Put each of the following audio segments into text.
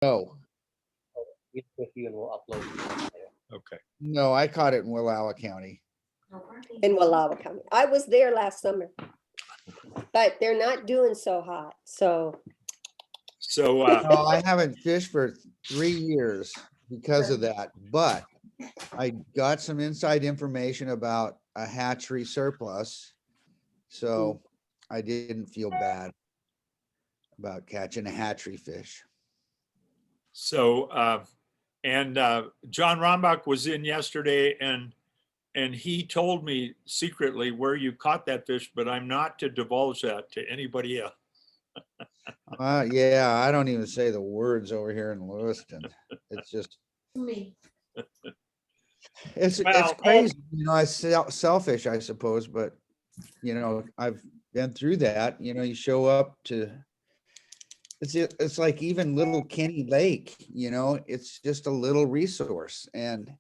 No, Get with you and we'll upload it there. Okay. no, I caught it in Wallowa County. In Wallowa County. I was there last summer. But they're not doing so hot, so. So, No, I haven't fished for 3 years because of that, but I got some inside information about a hatchery surplus. So I didn't feel bad about catching a hatchery fish. so, John Rombach was in yesterday and he told me secretly where you caught that fish, but I'm not to divulge that to anybody else. Yeah, I don't even say the words over here in Lewiston. It's just, Me. it's Well, crazy. You know, I selfish, I suppose, but you know, I've been through that. You know, you show up to, it's like even little Kenny Lake, you know, it's just a little resource. And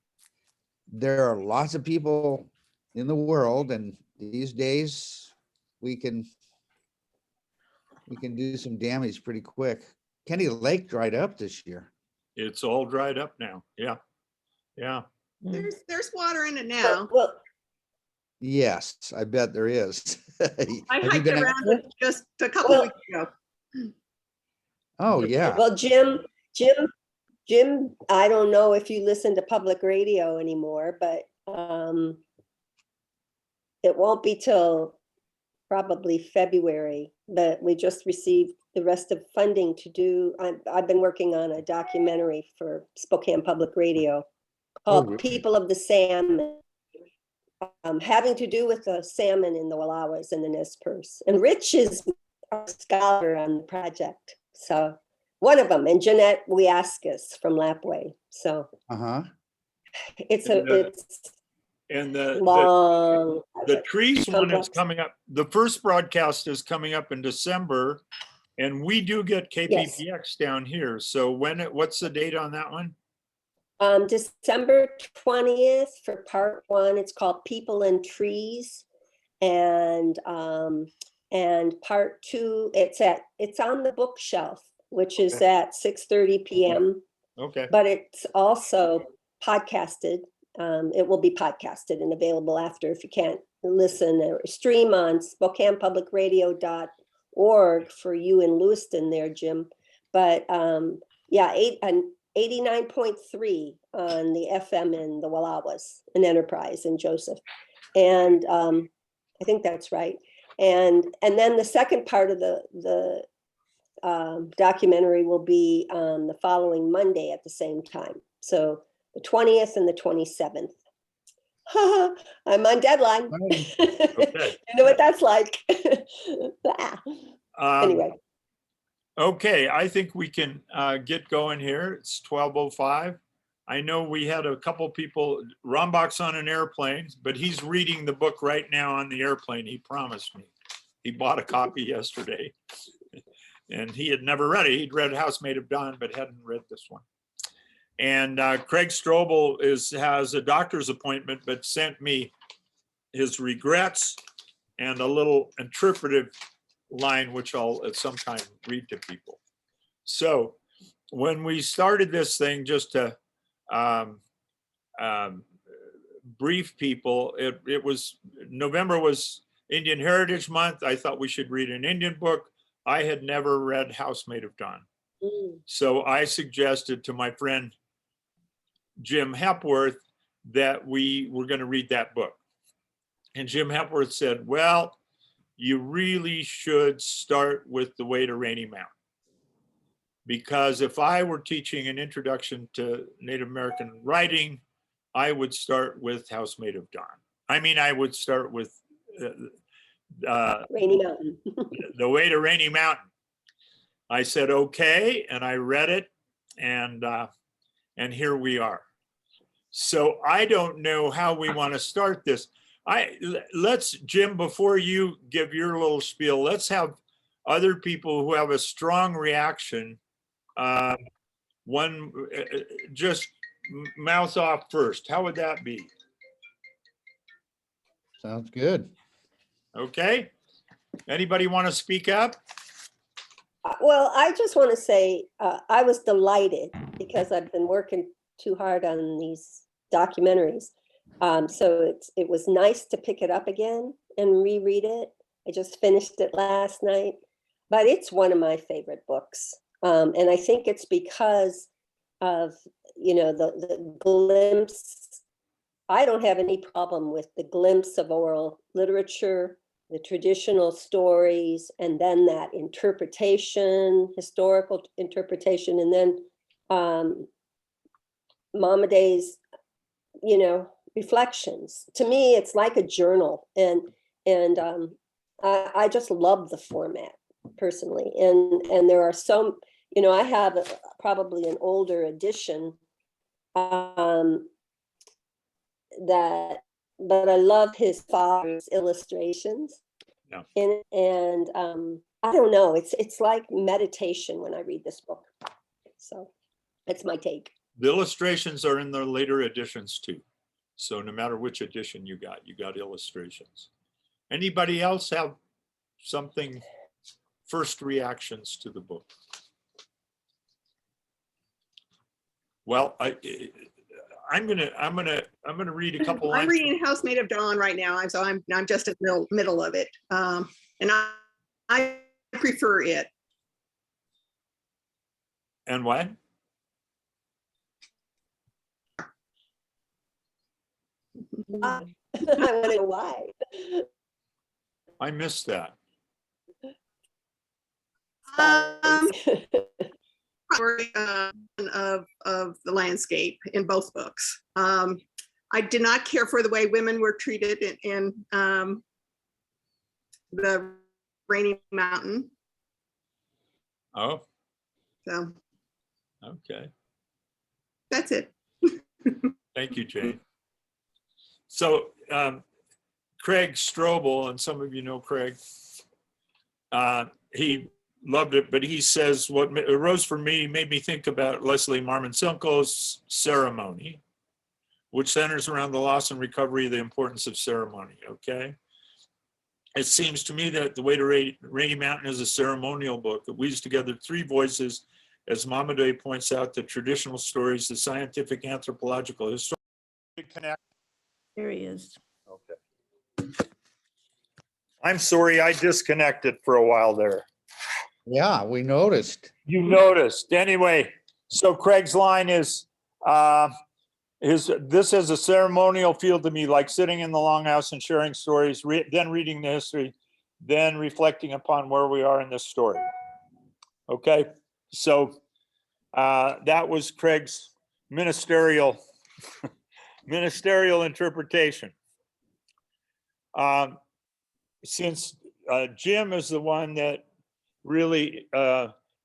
there are lots of people in the world, and these days we can do some damage pretty quick. Kenny Lake dried up this year. It's all dried up now. Yeah. Yeah. There's water in it now. Well, Yes, I bet there is. I Have you hiked been out around there? it just a couple Well- weeks ago. Oh, yeah. well, Jim, I don't know if you listen to public radio anymore, but it won't be till probably February, but we just received the rest of funding to do, I've been working on a documentary for Spokane Public Radio called really? People of the Salmon, having to do with the salmon in the Wallowas and the Nez Perce. And Rich is a scholar on the project. So one of them, and Jeanette Wiaskas from Lapway. So Uh-huh. it's And it's the long. the trees one is complex. coming up. The first broadcast is coming up in December, and we do get KPPX down here. So what's the date on that one? December 20th for part 1. It's called People and Trees. And part 2, it's on the bookshelf, which is at 6:30 p.m. Okay. But it's also podcasted. It will be podcasted and available after if you can't listen or stream on SpokanePublicRadio.org for you in Lewiston there, Jim. But yeah, 89.3 on the FM in the Wallowas, an Enterprise in Joseph. And I think that's right. And then the second part of the documentary will be the following Monday at the same time. So the 20th and the 27th. I'm on deadline. Okay. You know what that's like. Anyway. Okay, I think we can get going here. It's 12:05. I know we had a couple people, Rombach's on an airplane, but he's reading the book right now on the airplane. He promised me. He bought a copy yesterday. And he had never read it. He'd read House Made of Dawn, but hadn't read this one. And Craig Strobel has a doctor's appointment, but sent me his regrets and a little interpretive line, which I'll at some time read to people. So when we started this thing, just to brief people, it was November was Indian Heritage Month. I thought we should read an Indian book. I had never read House Made of Dawn. So I suggested to my friend Jim Hepworth that we were going to read that book. And Jim Hepworth said, well, you really should start with The Way to Rainy Mountain. Because if I were teaching an introduction to Native American writing, I would start with House Made of Dawn. I mean, I would start with Rainy Mountain. The Way to Rainy Mountain. I said, okay, and I read it, and here we are. So I don't know how we want to start this. Let's, Jim, before you give your little spiel, let's have other people who have a strong reaction. Just mouth off first. How would that be? Sounds good. Okay. Anybody want to speak up? Well, I just want to say, I was delighted because I've been working too hard on these documentaries. So it was nice to pick it up again and reread it. I just finished it last night, but it's one of my favorite books. And I think it's because of, the glimpse. I don't have any problem with the glimpse of oral literature, the traditional stories, and then that interpretation, historical interpretation, and then Momaday's, reflections. To me, it's like a journal, and I just love the format personally. And there are some, I have probably an older edition that, but I love his father's illustrations. Yeah. And I don't know, it's like meditation when I read this book. So that's my take. The illustrations are in the later editions too. So no matter which edition you got illustrations. Anybody else have something, first reactions to the book? Well, I'm gonna read a couple lines. I'm reading Housemaid of Dawn right now, so I'm just in the middle of it, and I prefer it. And what? I want to know why. I missed that. Story of the landscape in both books. I did not care for the way women were treated in the Rainy Mountain. Oh, So okay. that's it. Thank you, Jane. So Craig Strobel, and some of you know Craig, he loved it, but he says, what arose for me made me think about Leslie Marmon Silko's Ceremony, which centers around the loss and recovery of the importance of ceremony, okay? It seems to me that The Way to Rainy Mountain is a ceremonial book that weaves together three voices, as Momaday points out, the traditional stories, the scientific, anthropological, historical. There he is. Okay. I'm sorry, I disconnected for a while there. Yeah, we noticed. You noticed. Anyway, so Craig's line is, this is a ceremonial feel to me, like sitting in the longhouse and sharing stories, then reading the history, then reflecting upon where we are in this story. Okay, so that was Craig's ministerial interpretation. Since Jim is the one that really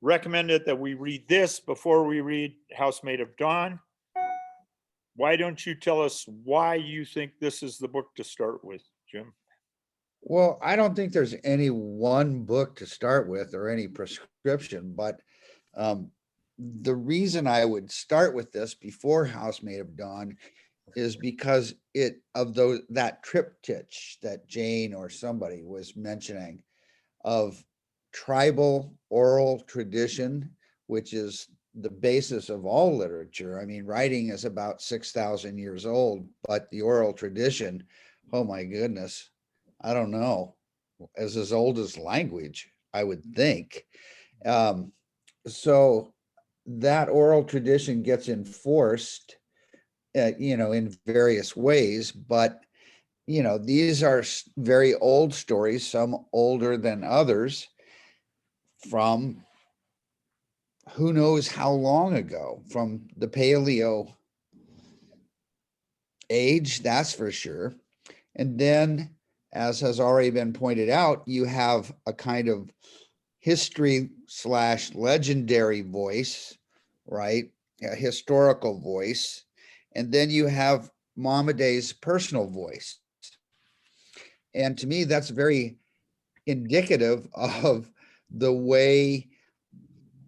recommended that we read this before we read Housemaid of Dawn, why don't you tell us why you think this is the book to start with, Jim? Well, I don't think there's any one book to start with or any prescription, but the reason I would start with this before Housemaid of Dawn is because that triptych that Jane or somebody was mentioning of tribal oral tradition, which is the basis of all literature. I mean, writing is about 6,000 years old, but the oral tradition, oh my goodness, I don't know, as old as language, I would think. So that oral tradition gets enforced, in various ways, but these are very old stories, some older than others, from who knows how long ago, from the Paleo age, that's for sure. And then, as has already been pointed out, you have a kind of history/legendary voice, right? A historical voice. And then you have Momaday's personal voice. And to me, that's very indicative of the way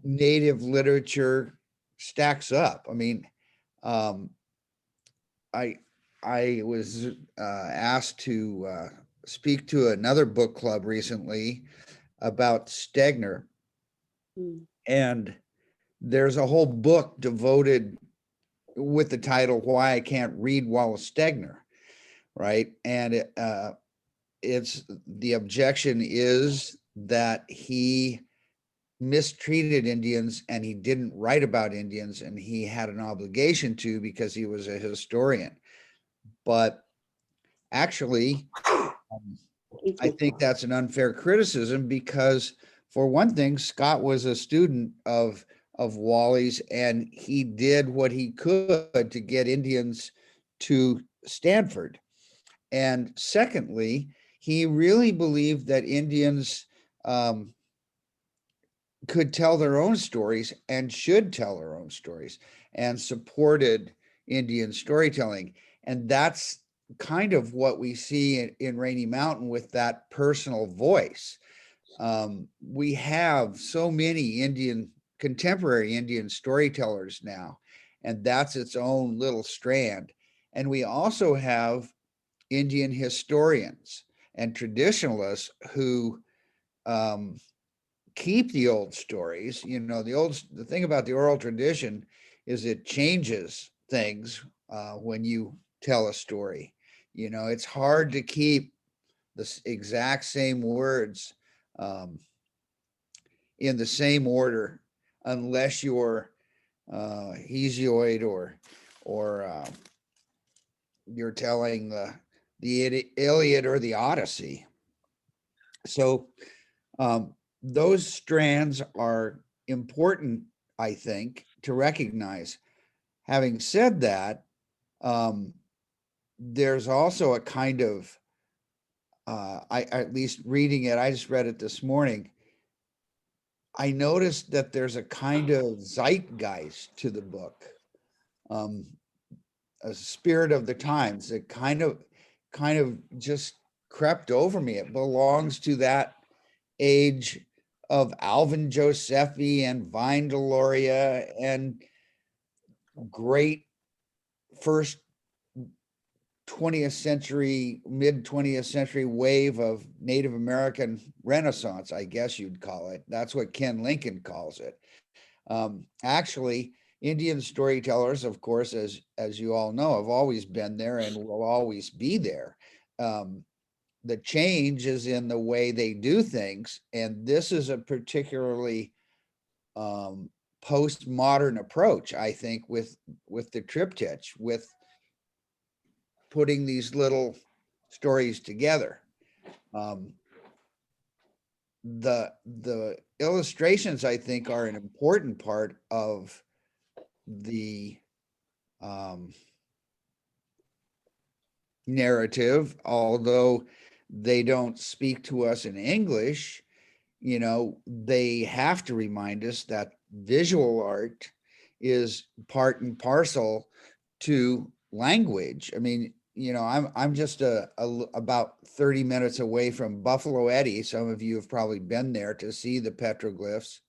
Native literature stacks up. I mean, I was asked to speak to another book club recently about Stegner, Mm. And there's a whole book devoted with the title "Why I Can't Read Wallace Stegner," right? And it's the objection is that he mistreated Indians and he didn't write about Indians, and he had an obligation to because he was a historian. But actually, I think that's an unfair criticism because, for one thing, Scott was a student of Wally's, and he did what he could to get Indians to Stanford. And secondly, he really believed that Indians could tell their own stories and should tell their own stories, and supported Indian storytelling. And that's kind of what we see in Rainy Mountain with that personal voice. We have so many contemporary Indian storytellers now, and that's its own little strand. And we also have Indian historians and traditionalists who keep the old stories. The thing about the oral tradition is it changes things when you tell a story. It's hard to keep the exact same words in the same order unless you're Hesiod or you're telling the Iliad or the Odyssey. So those strands are important, I think, to recognize. Having said that, there's also a kind of, at least reading it, I just read it this morning, I noticed that there's a kind of zeitgeist to the book, a spirit of the times that kind of just crept over me. It belongs to that age of Alvin Josephi and Vine Deloria and great first 20th century, mid 20th century wave of Native American Renaissance, I guess you'd call it. That's what Ken Lincoln calls it. Actually, Indian storytellers, of course, as you all know, have always been there and will always be there. The change is in the way they do things, and this is a particularly postmodern approach, I think, with the triptych, with putting these little stories together. The illustrations, I think, are an important part of the narrative, although they don't speak to us in English. They have to remind us that visual art is part and parcel to language. I mean, I'm just about 30 minutes away from Buffalo Eddy. Some of you have probably been there to see the petroglyphs.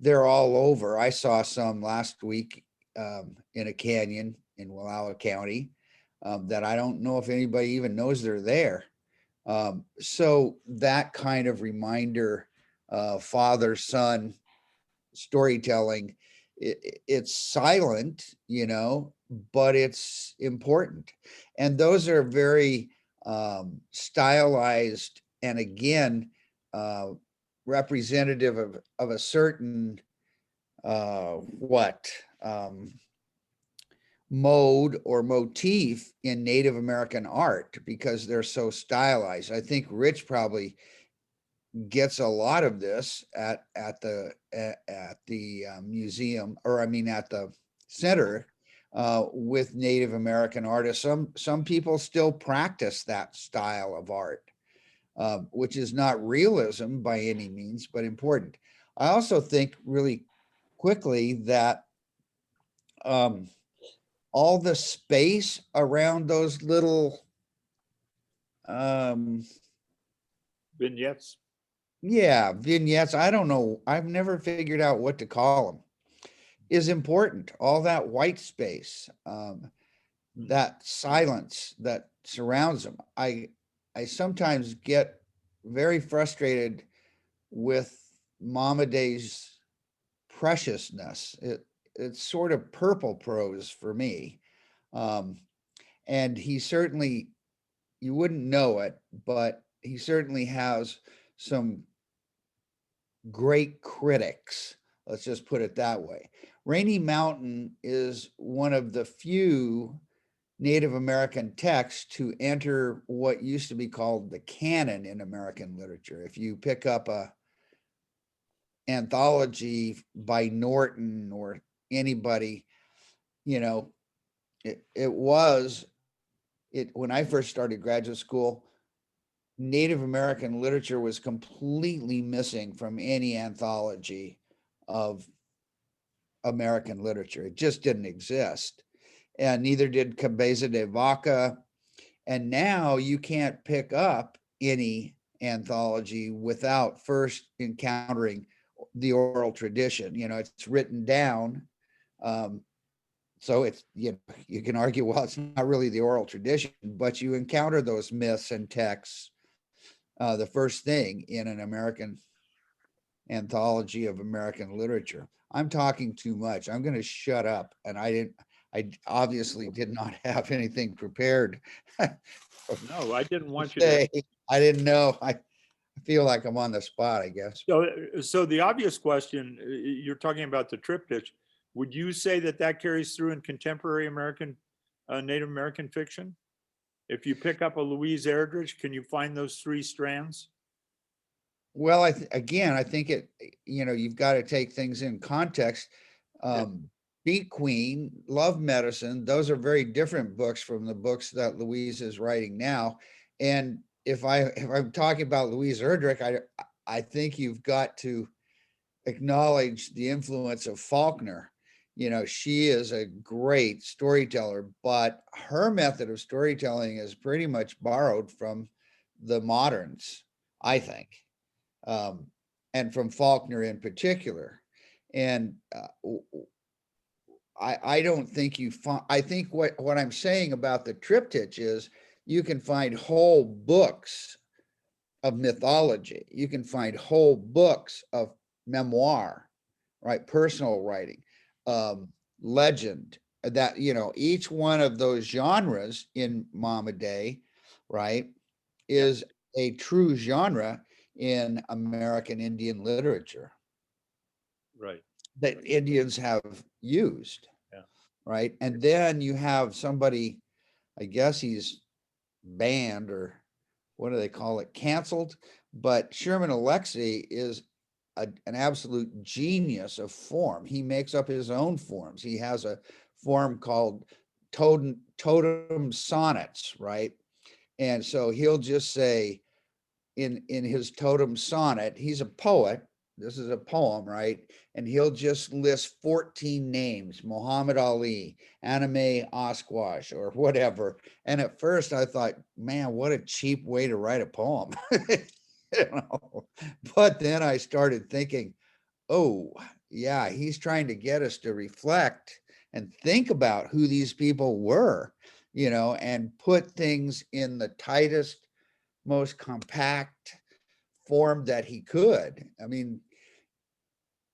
They're all over. I saw some last week in a canyon in Wallowa County that I don't know if anybody even knows they're there. So that kind of reminder, father-son storytelling, it's silent, but it's important. And those are very stylized and, again, representative of a certain mode or motif in Native American art, because they're so stylized. I think Rich probably gets a lot of this at the museum, or I mean at the center, with Native American artists. Some people still practice that style of art, which is not realism by any means, but important. I also think really quickly that all the space around those little Vignettes. vignettes, I don't know, I've never figured out what to call them, is important. All that white space, that silence that surrounds them. I sometimes get very frustrated with Momaday's preciousness. It's sort of purple prose for me. And he certainly, you wouldn't know it, but he certainly has some great critics. Let's just put it that way. Rainy Mountain is one of the few Native American texts to enter what used to be called the canon in American literature. If you pick up a anthology by Norton or anybody, you know, when I first started graduate school, Native American literature was completely missing from any anthology of American literature. It just didn't exist. And neither did Cabeza de Vaca. And now you can't pick up any anthology without first encountering the oral tradition. You know, it's written down. So it's, you can argue, well, it's not really the oral tradition, but you encounter those myths and texts the first thing in an American anthology of American literature. I'm talking too much. I'm going to shut up. And I obviously did not have anything prepared. No, I didn't want you Say, to. I didn't know. I feel like I'm on the spot, I guess. So the obvious question, you're talking about the triptych. Would you say that that carries through in contemporary American, Native American fiction? If you pick up a Louise Erdrich, can you find those three strands? Well, again, I think you've got to take things in context. Beat Queen, Love Medicine, those are very different books from the books that Louise is writing now. And if I'm talking about Louise Erdrich, I think you've got to acknowledge the influence of Faulkner. You know, she is a great storyteller, but her method of storytelling is pretty much borrowed from the moderns, I think, and from Faulkner in particular. And I don't think I think what I'm saying about the triptych is you can find whole books of mythology. You can find whole books of memoir, right? Personal writing, legend, that, each one of those genres in Momaday, right, is a true genre in American Indian literature. Right. That Indians have used. Yeah. Right. And then you have somebody, I guess he's banned, or what do they call it? Canceled. But Sherman Alexie is an absolute genius of form. He makes up his own forms. He has a form called totem sonnets, right? And so he'll just say in his totem sonnet, he's a poet. This is a poem, right? And he'll just list 14 names: Muhammad Ali, Anime Osquash, or whatever. And at first I thought, man, what a cheap way to write a poem. But then I started thinking, oh, yeah, he's trying to get us to reflect and think about who these people were, and put things in the tightest, most compact form that he could. I mean,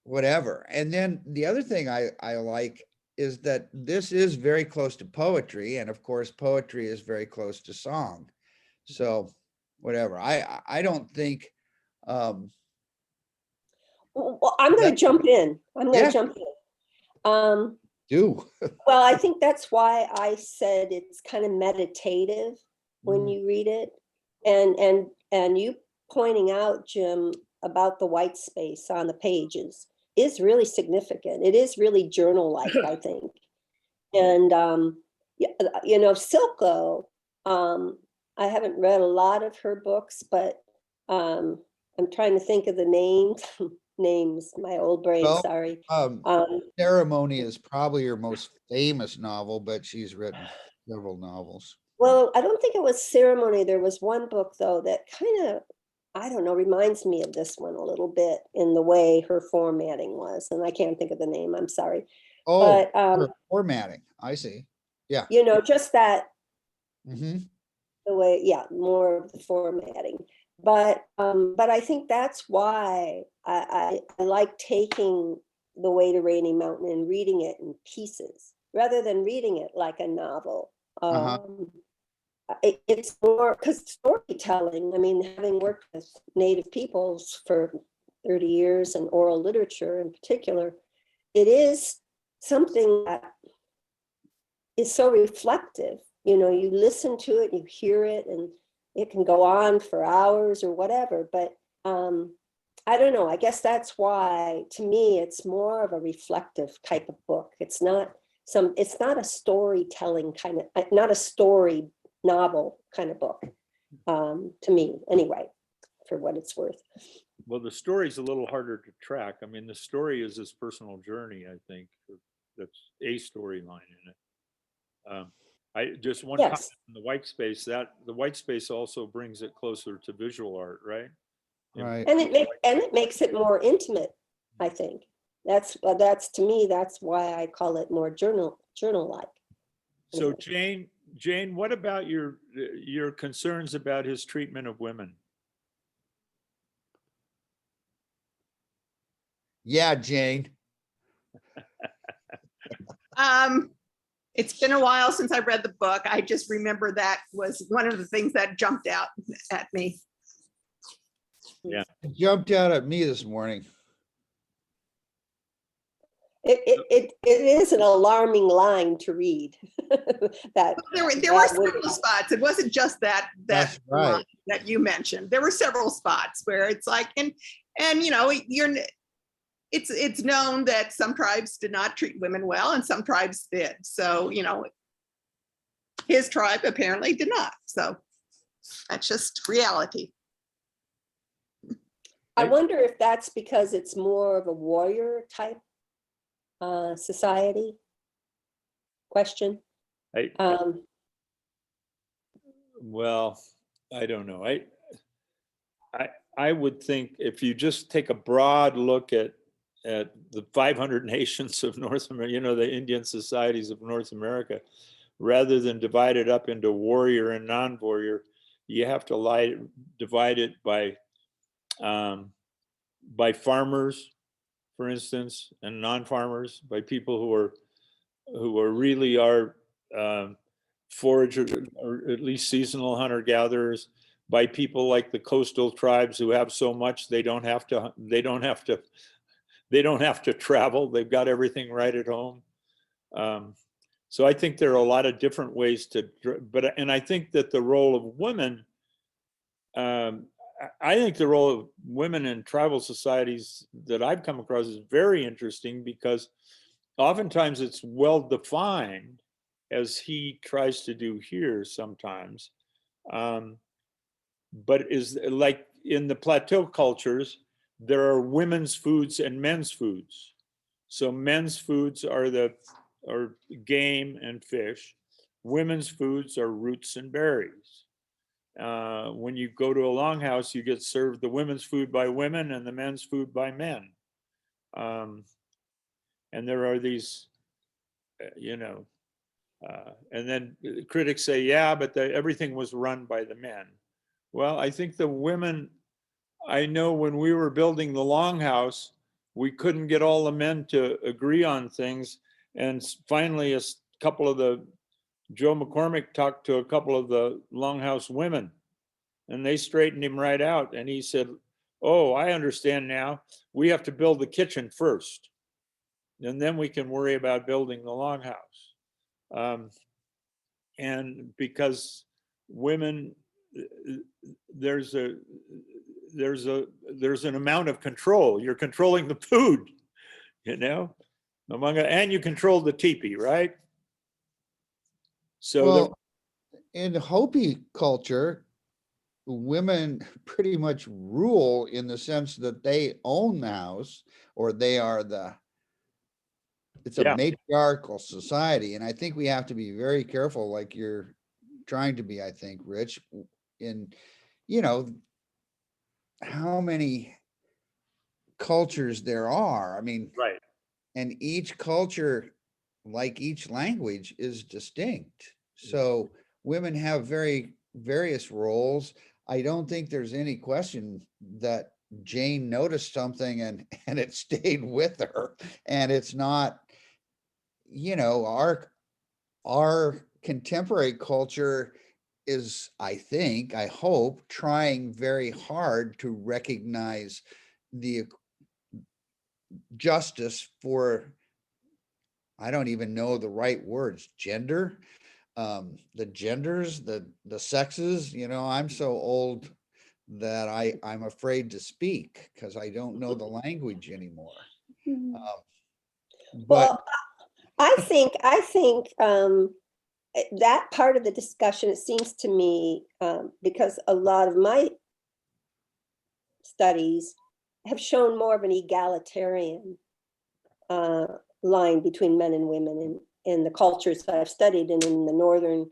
whatever. And then the other thing I like is that this is very close to poetry. And of course, poetry is very close to song. So whatever. I don't think. Well, I'm going to jump in. Do. Well, I think that's why I said it's kind of meditative when you read it. And you pointing out, Jim, about the white space on the pages is really significant. It is really journal-like, I think. And, Silko, I haven't read a lot of her books, but I'm trying to think of the names, my old brain, Well, sorry. Ceremony is probably her most famous novel, but she's written several novels. Well, I don't think it was Ceremony. There was one book, though, that kind of, I don't know, reminds me of this one a little bit in the way her formatting was. And I can't think of the name, I'm sorry. Oh, But, her formatting. I see. Yeah. just that, Mm-hmm. the way, more of the formatting. But I think that's why I like taking The Way to Rainy Mountain and reading it in pieces rather than reading it like a novel. Uh-huh. It's more because storytelling, I mean, having worked with Native peoples for 30 years and oral literature in particular, it is something that is so reflective. You know, you listen to it, you hear it, and it can go on for hours or whatever. But I don't know. I guess that's why, to me, it's more of a reflective type of book. It's not a storytelling kind of, not a story novel kind of book, to me, anyway, for what it's worth. Well, the story's a little harder to track. I mean, the story is his personal journey, I think. That's a storyline in it. I just one comment Yes. on the white space, that the white space also brings it closer to visual art, right? Right. And it makes it more intimate, I think. That's to me, that's why I call it more journal-like. So Jane, what about your concerns about his treatment of women? Yeah, Jane. It's been a while since I read the book. I just remember that was one of the things that jumped out at me. Yeah. It jumped out at me this morning. It is an alarming line to read. that There were that would- several spots. It wasn't just that That's right. line that you mentioned. There were several spots where it's like, and you know, it's known that some tribes did not treat women well and some tribes did. So, you know, his tribe apparently did not. So that's just reality. I wonder if that's because it's more of a warrior type society. Question. Well, I don't know. I would think if you just take a broad look at the 500 nations of North America, you know, the Indian societies of North America, rather than divide it up into warrior and non-warrior, you have to divide it by farmers, for instance, and non-farmers, by people who are really foragers or at least seasonal hunter-gatherers, by people like the coastal tribes who have so much they don't have to travel. They've got everything right at home. So I think there are a lot of different ways and I think that the role of women, I think the role of women in tribal societies that I've come across is very interesting, because oftentimes it's well defined, as he tries to do here sometimes. But is like in the plateau cultures, there are women's foods and men's foods. So men's foods are game and fish. Women's foods are roots and berries. When you go to a longhouse, you get served the women's food by women and the men's food by men. And there are these, and then critics say, yeah, but everything was run by the men. Well, I think the women, I know when we were building the longhouse, we couldn't get all the men to agree on things. And finally, Joe McCormick talked to a couple of the longhouse women, and they straightened him right out. And he said, oh, I understand now. We have to build the kitchen first, and then we can worry about building the longhouse. And because women, there's an amount of control. You're controlling the food, and you control the teepee, right? So well, in Hopi culture, women pretty much rule in the sense that they own the house, or they are it's a matriarchal society. And I think we have to be very careful, like you're trying to be, I think, Rich, in, how many cultures there are. I mean, right. And each culture, like each language, is distinct. So women have various roles. I don't think there's any question that Jane noticed something and it stayed with her. And it's not, you know, our contemporary culture is, I think, I hope, trying very hard to recognize the justice for, I don't even know the right words, gender, the genders, the sexes. You know, I'm so old that I'm afraid to speak because I don't know the language anymore. But Well, I think that part of the discussion, it seems to me, because a lot of my studies have shown more of an egalitarian line between men and women in the cultures that I've studied, and in the northern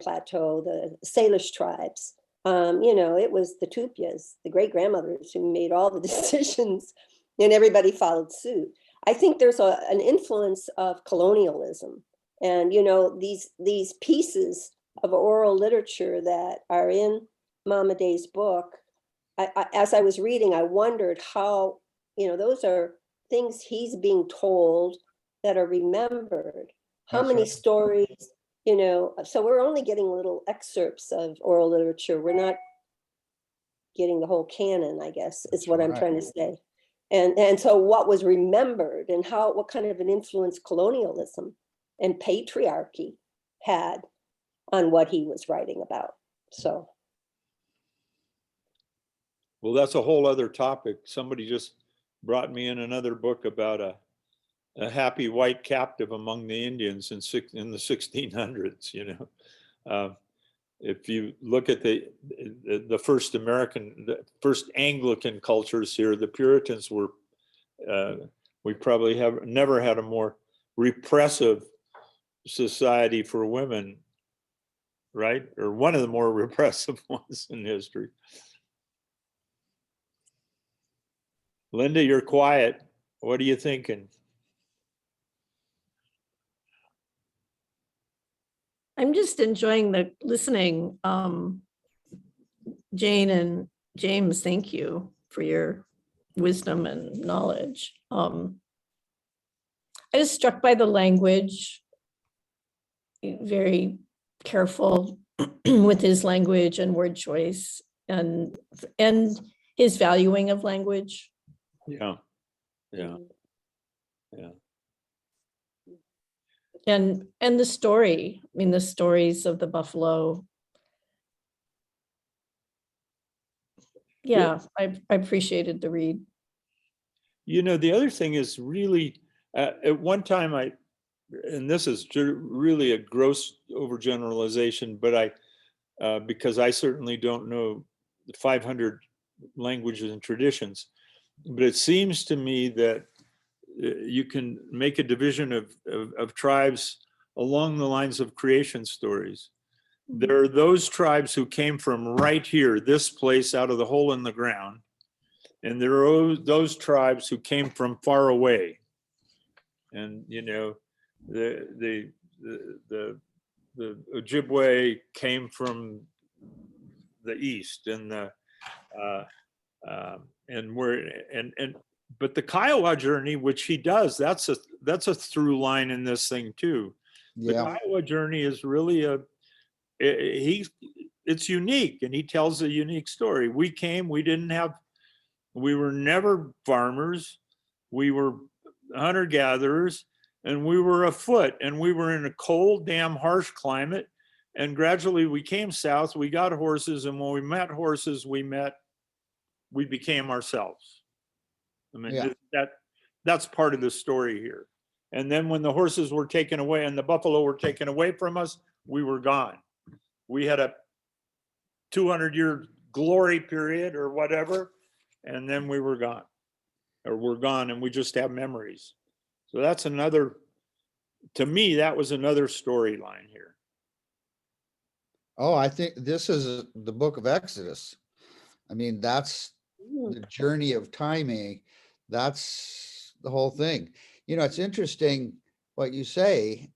plateau, the Salish tribes. You know, it was the Tupias, the great grandmothers, who made all the decisions, and everybody followed suit. I think there's an influence of colonialism, and you know, these pieces of oral literature that are in Momaday's book. As I was reading, I wondered how, you know, those are things he's being told that are remembered. How That's many right. stories, you know, so we're only getting little excerpts of oral literature. We're not getting the whole canon, I guess, is That's what I'm right. trying to say. And so what was remembered, and what kind of an influence colonialism and patriarchy had on what he was writing about. So. Well, that's a whole other topic. Somebody just brought me in another book about a happy white captive among the Indians in the 1600s, you know. If you look at the first the first Anglican cultures here, the Puritans were, we probably have never had a more repressive society for women, right? Or one of the more repressive ones in history. Linda, you're quiet. What are you thinking? I'm just enjoying the listening. Jane and James, thank you for your wisdom and knowledge. I was struck by the language, very careful with his language and word choice, and his valuing of language. Yeah, yeah, yeah. And the story, I mean, the stories of the buffalo. Yeah, I appreciated the read. You know, the other thing is really, at one time and this is really a gross overgeneralization, but because I certainly don't know the 500 languages and traditions, but it seems to me that you can make a division of tribes along the lines of creation stories. There are those tribes who came from right here, this place, out of the hole in the ground. And there are those tribes who came from far away. And, you know, the Ojibwe came from the east, and but the Kiowa journey, which he does, that's a through line in this thing too. The Yeah. Kiowa journey is really it's unique, and he tells a unique story. We were never farmers. We were hunter-gatherers, and we were afoot, and we were in a cold, damn harsh climate. And gradually we came south, we got horses, and when we met horses, we became ourselves. I mean, Yeah. that's part of the story here. And then when the horses were taken away and the buffalo were taken away from us, we were gone. We had a 200-year glory period or whatever, and then we were gone, or we're gone, and we just have memories. So that's another, to me, that was another storyline here. Oh, I think this is the book of Exodus. I mean, that's the journey of timing. That's the whole thing. You know, it's interesting what you say,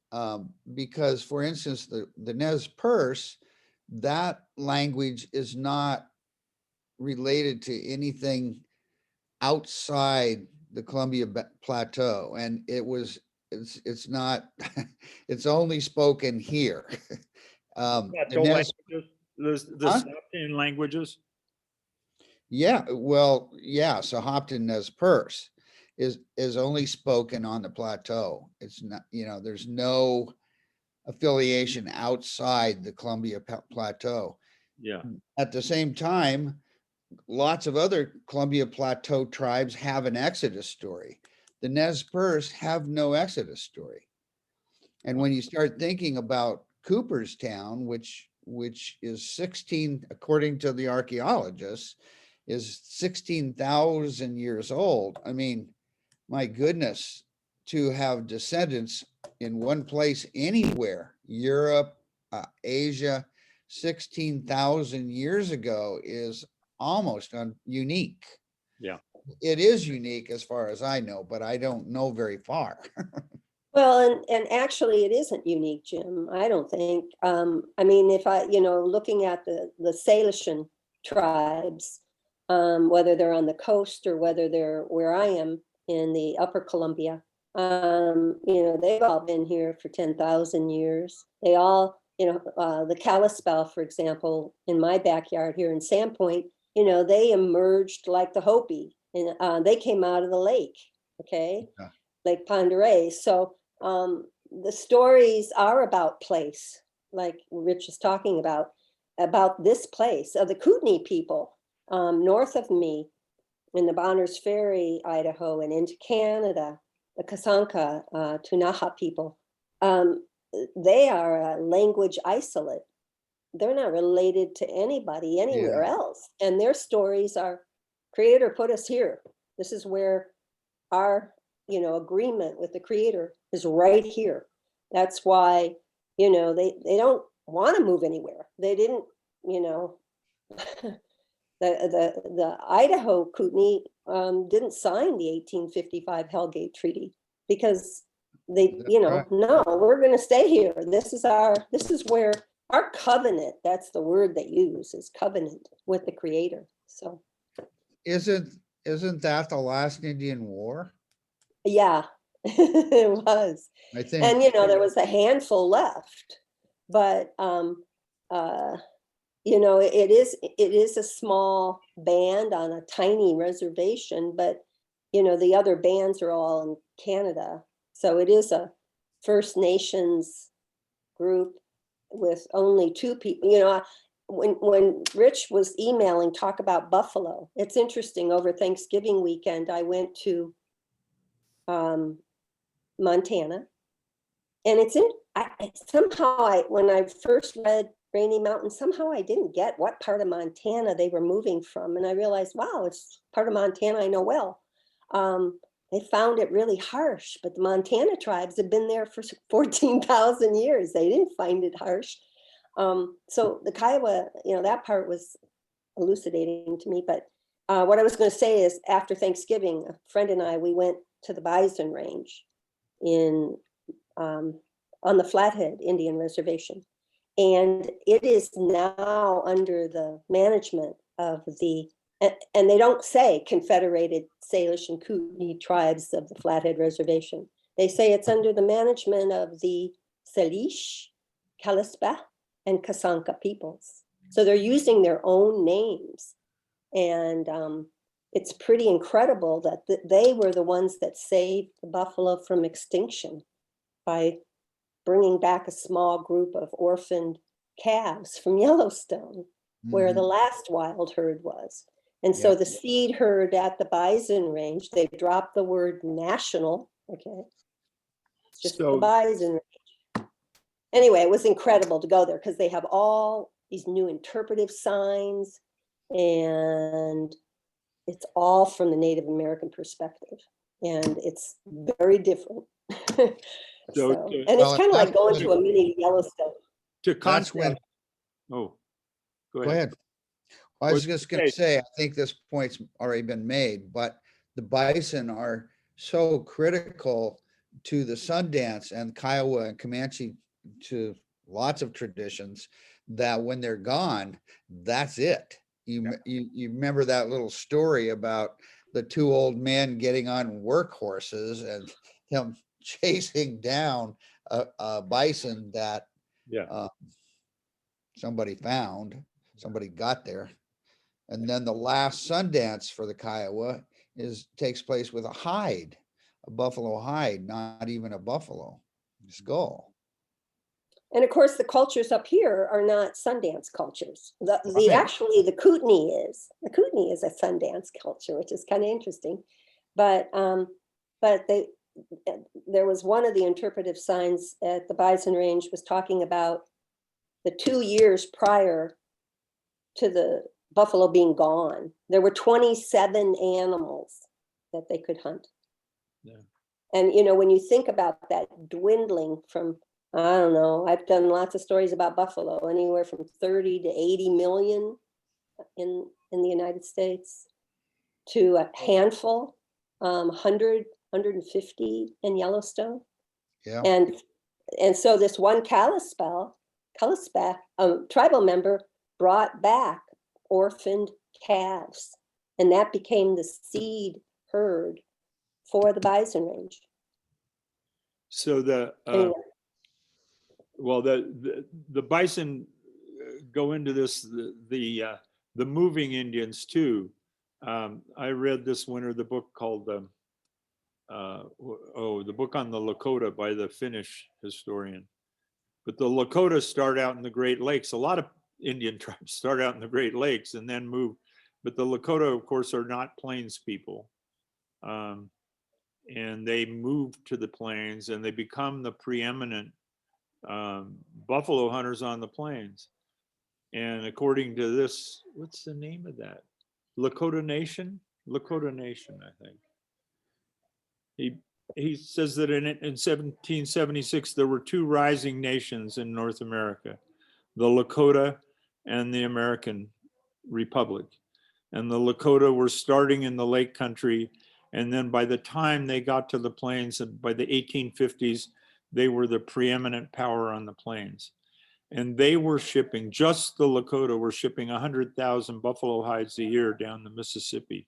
because for instance, the Nez Perce, that language is not related to anything outside the Columbia Plateau, and it's not, it's only spoken here. Plateau languages, the Huh? Sahaptin languages. Yeah, well, yeah, Sahaptin Nez Perce is only spoken on the plateau. It's not, there's no affiliation outside the Columbia Plateau. Yeah. At the same time, lots of other Columbia Plateau tribes have an Exodus story. The Nez Perce have no Exodus story. And when you start thinking about Cooperstown, which is 16, according to the archaeologists, is 16,000 years old. I mean, my goodness, to have descendants in one place anywhere, Europe, Asia, 16,000 years ago is almost unique. Yeah. It is unique as far as I know, but I don't know very far. Well, and actually it isn't unique, Jim, I don't think. I mean, if looking at the Salishan tribes, whether they're on the coast or whether they're where I am in the upper Columbia, they've all been here for 10,000 years. They all, the Kalispel, for example, in my backyard here in Sandpoint, they emerged like the Hopi, and they came out of the lake, okay? Yeah. Lake Pend Oreille. So the stories are about place, like Rich is talking about this place of the Kootenai people north of me in the Bonners Ferry, Idaho, and into Canada, the Kasanka, Tunaha people. They are a language isolate. They're not related to anybody anywhere else. And their stories are, Creator put us here. This is where our agreement with the Creator is right here. That's why, they don't want to move anywhere. They didn't, the Idaho Kootenai didn't sign the 1855 Hellgate Treaty because they, Right. no, we're going to stay here. This is where our covenant, that's the word they use, is covenant with the Creator. So Isn't that the last Indian War? yeah, it was. I think. And there was a handful left, but it is a small band on a tiny reservation, but the other bands are all in Canada. So it is a First Nations group with only two people. When Rich was emailing talk about buffalo, it's interesting. Over Thanksgiving weekend, I went to Montana, and when I first read Rainy Mountain, somehow I didn't get what part of Montana they were moving from, and I realized, wow, it's part of Montana I know well. They found it really harsh, but the Montana tribes have been there for 14,000 years. They didn't find it harsh. So the Kiowa, that part was elucidating to me. But what I was going to say is, after Thanksgiving, a friend and I, we went to the Bison Range on the Flathead Indian Reservation. And it is now under the management of and they don't say Confederated Salish and Kootenai tribes of the Flathead Reservation. They say it's under the management of the Salish, Kalispel, and Kasanka peoples. So they're using their own names. And it's pretty incredible that they were the ones that saved the buffalo from extinction by bringing back a small group of orphaned calves from Yellowstone, where the last wild herd was. And so the seed herd at the Bison Range, they dropped the word national, okay? It's just the Bison Range. Anyway, it was incredible to go there because they have all these new interpretive signs, and it's all from the Native American perspective. And it's very different. And it's kind of like going to a mini Yellowstone. To That's when. Oh, Go ahead. Well, I was just going to say, I think this point's already been made, but the bison are so critical to the Sundance and Kiowa and Comanche, to lots of traditions, that when they're gone, that's it. You remember that little story about the two old men getting on workhorses and him chasing down a bison that Yeah. somebody found, somebody got there. And then the last Sundance for the Kiowa takes place with a hide, a buffalo hide, not even a buffalo skull. And of course, the cultures up here are not Sundance cultures. Right. Actually, the Kootenai is a Sundance culture, which is kind of interesting. But there was one of the interpretive signs at the Bison Range was talking about the 2 years prior to the buffalo being gone. There were 27 animals that they could hunt. Yeah. And when you think about that dwindling from, I don't know, I've done lots of stories about buffalo, anywhere from 30 to 80 million in the United States to a handful, 100, 150 in Yellowstone. Yeah. And so this one Kalispel tribal member brought back orphaned calves, and that became the seed herd for the Bison Range. So Anyway. the bison go into this, the moving Indians too. I read this winter the book called the book on the Lakota by the Finnish historian. But the Lakota start out in the Great Lakes. A lot of Indian tribes start out in the Great Lakes and then move. But the Lakota, of course, are not plains people. And they move to the plains and they become the preeminent buffalo hunters on the plains. And according to this, what's the name of that? Lakota Nation? Lakota Nation, I think. He says that in 1776, there were two rising nations in North America, the Lakota and the American Republic. And the Lakota were starting in the Lake Country. And then by the time they got to the plains, by the 1850s, they were the preeminent power on the plains. And they were shipping, just the Lakota were shipping 100,000 buffalo hides a year down the Mississippi.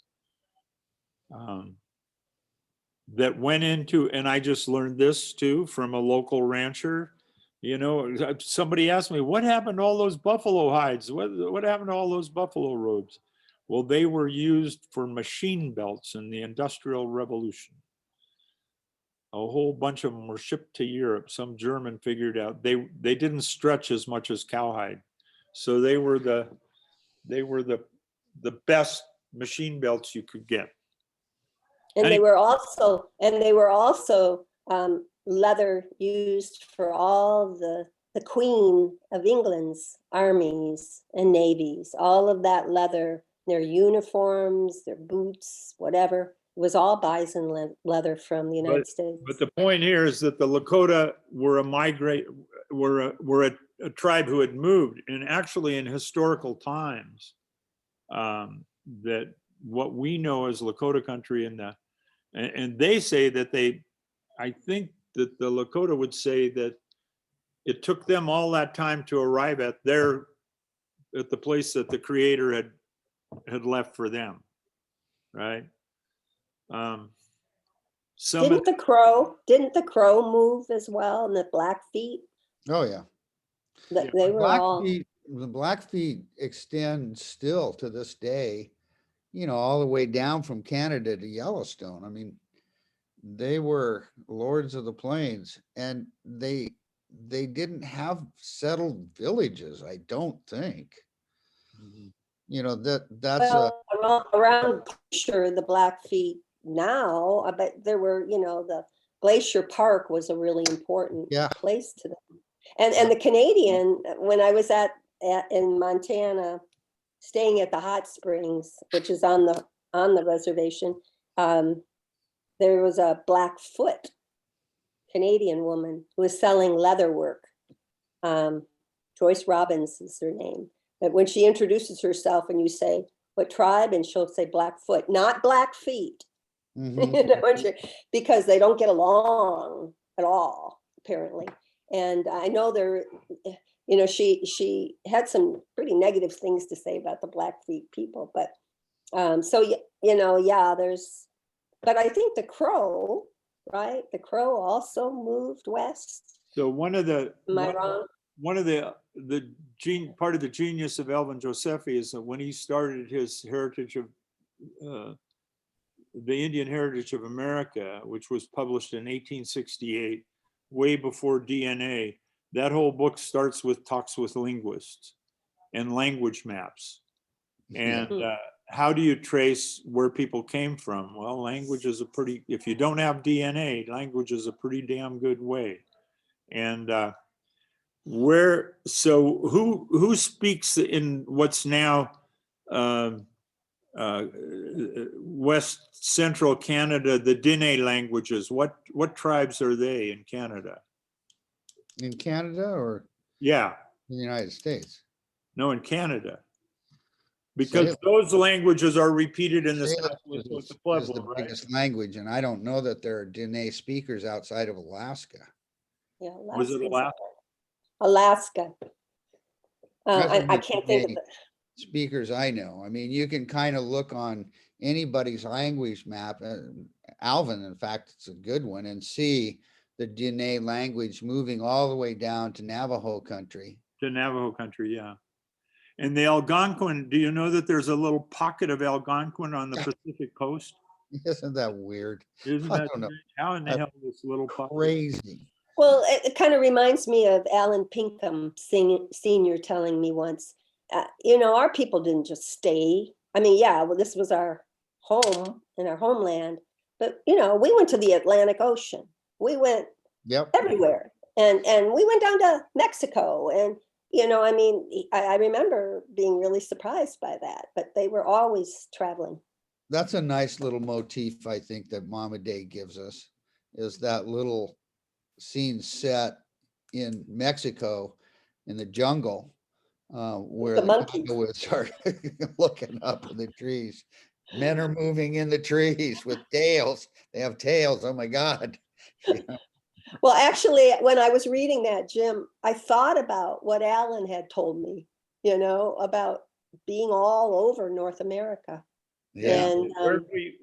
That went into, and I just learned this too from a local rancher. Somebody asked me, what happened to all those buffalo hides? What happened to all those buffalo robes? Well, they were used for machine belts in the Industrial Revolution. A whole bunch of them were shipped to Europe. Some German figured out they didn't stretch as much as cowhide, so they were the best machine belts you could get. And they were also leather used for all the Queen of England's armies and navies. All of that leather, their uniforms, their boots, whatever, was all bison leather from the United States. But the point here is that the Lakota were a tribe who had moved, and actually in historical times, that what we know as Lakota country and they say that I think that the Lakota would say that it took them all that time to arrive at the place that the Creator had left for them, right? Didn't the crow move as well, and the Blackfeet? Oh yeah. They were The Blackfeet extend still to this day, all the way down from Canada to Yellowstone. I mean, they were lords of the plains, and they didn't have settled villages, I don't think. Around the Blackfeet now, I bet there were, the Glacier Park was a really important place to them. And the Canadian, when I was in Montana, staying at the hot springs, which is on the reservation, there was a Blackfoot Canadian woman who was selling leather work. Joyce Robbins is her name. But when she introduces herself and you say, what tribe? And she'll say Blackfoot, not Blackfeet. Mm-hmm. Because they don't get along at all, apparently. And I know you know, she had some pretty negative things to say about the Blackfeet people, but so you know, yeah, but I think the Crow, right? The Crow also moved west. So one of the Am I wrong? one of the part of the genius of Alvin Josephi is that when he started his heritage of the Indian Heritage of America, which was published in 1868, way before DNA, that whole book starts with talks with linguists and language maps. And how do you trace where people came from? Well, language is if you don't have DNA, language is a pretty damn good way. And who speaks in what's now West Central Canada, the Diné languages? What tribes are they in Canada? In Canada or Yeah, in the United States? no, in Canada. Because Salish. those languages are repeated in the Salish Southwest with the is Pueblo, the right? biggest language, and I don't know that there are Diné speakers outside of Alaska. Yeah, Was it Alaska? Alaska. That's I only can't think of Diné it. speakers I know. I mean, you can kind of look on anybody's language map, Alvin, in fact, it's a good one, and see the Diné language moving all the way down to Navajo country. To Navajo country, yeah. And the Algonquin, do you know that there's a little pocket of Algonquin on the Pacific coast? Isn't that weird? Isn't I that don't know. strange? How in the That's hell this little pocket? Crazy. Well, it kind of reminds me of Alan Pinkham Senior telling me once, you know, our people didn't just stay. I mean, yeah, well, this was our home and our homeland, but you know, we went to the Atlantic Ocean. We went Yep. everywhere, and we went down to Mexico, and you know, I mean, I remember being really surprised by that. But they were always traveling. That's a nice little motif, I think, that Momaday gives us, is that little scene set in Mexico in the jungle, where The the monkeys. cowboys are looking up in the trees. Men are moving in the trees with tails. They have tails. Oh my God. Yeah. Well, actually, when I was reading that, Jim, I thought about what Alan had told me, you know, about being all over North America. Yeah, And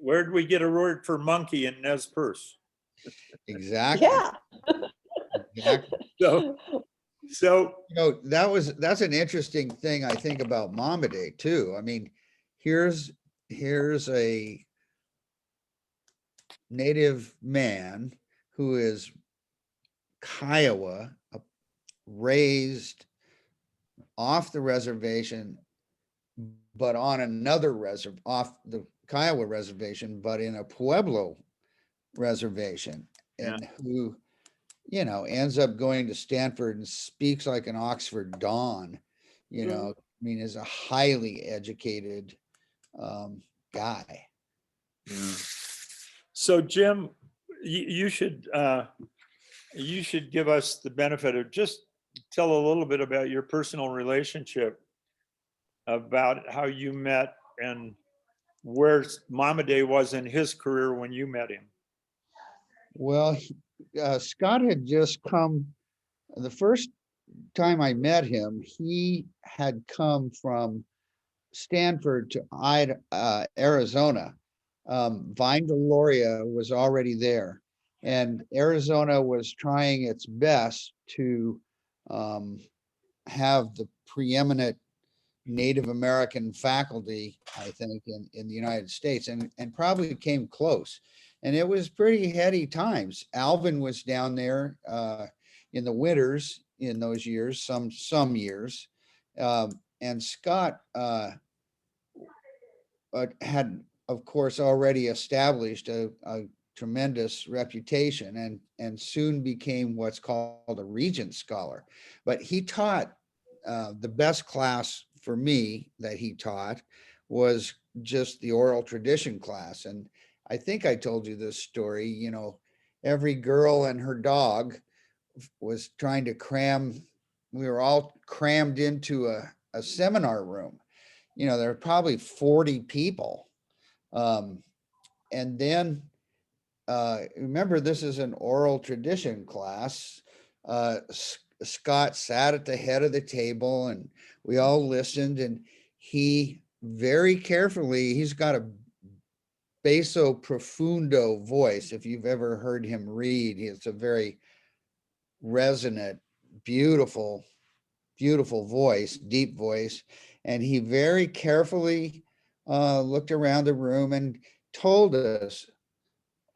Where'd we get a word for monkey in Nez Perce? exactly. yeah. Exactly. So You know, that's an interesting thing I think about Momaday too. I mean, here's a native man who is Kiowa, raised off the reservation, but on another off the Kiowa reservation, but in a Pueblo reservation, Yeah. and who, you know, ends up going to Stanford and speaks like an Oxford Don, you know, I mean, is a highly educated guy. So Jim, you should give us the benefit of just tell a little bit about your personal relationship, about how you met and where Momaday was in his career when you met him. Well, Scott had just come, the first time I met him, he had come from Stanford to Arizona. Vine Deloria was already there, and Arizona was trying its best to have the preeminent Native American faculty, I think, in the United States, and probably came close. And it was pretty heady times. Alvin was down there in the winters in those years, some years, and Scott had, of course, already established a tremendous reputation, and soon became what's called a Regent Scholar. But he taught the best class for me that he taught was just the oral tradition class. And I think I told you this story, you know, every girl and her dog was trying to we were all crammed into a seminar room. You know, there were probably 40 people. And then remember, this is an oral tradition class. Scott sat at the head of the table and we all listened, and he very carefully, he's got a basso profundo voice. If you've ever heard him read, it's a very resonant, beautiful, beautiful voice, deep voice. And he very carefully looked around the room and told us,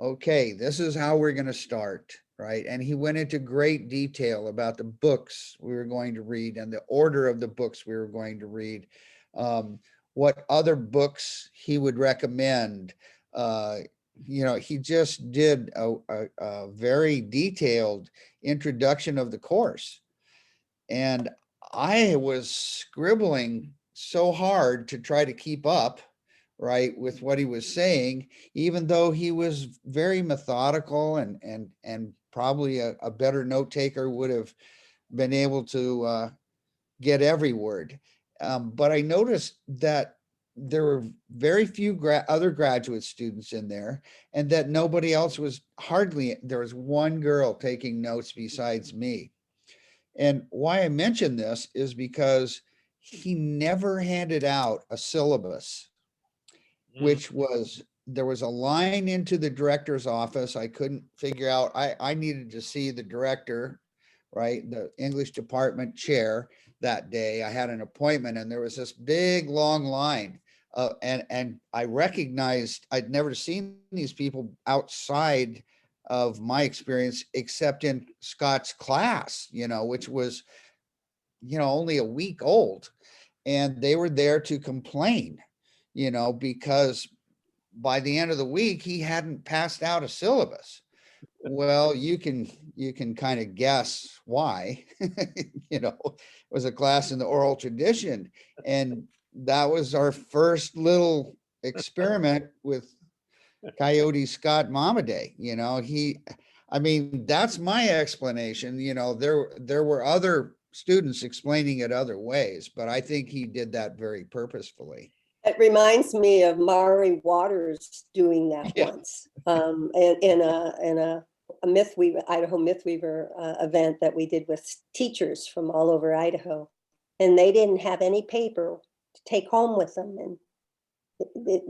okay, this is how we're going to start, right? And he went into great detail about the books we were going to read and the order of the books we were going to read, what other books he would recommend. He just did a very detailed introduction of the course. And I was scribbling so hard to try to keep up, right, with what he was saying, even though he was very methodical and probably a better note taker would have been able to get every word. But I noticed that there were very few other graduate students in there, and that nobody else was there was one girl taking notes besides me. And why I mention this is because he never handed out a syllabus, which was, there was a line into the director's office. I couldn't figure out, I needed to see the director, right? The English department chair that day. I had an appointment and there was this big long line. And I recognized, I'd never seen these people outside of my experience, except in Scott's class, which was, only a week old. And they were there to complain, because by the end of the week, he hadn't passed out a syllabus. Well, you can kind of guess why. It was a class in the oral tradition. And that was our first little experiment with Coyote Scott Momaday. That's my explanation. There were other students explaining it other ways, but I think he did that very purposefully. It reminds me of Maury Waters doing that once, in a Idaho Mythweaver event that we did with teachers from all over Idaho, and they didn't have any paper to take home with them, and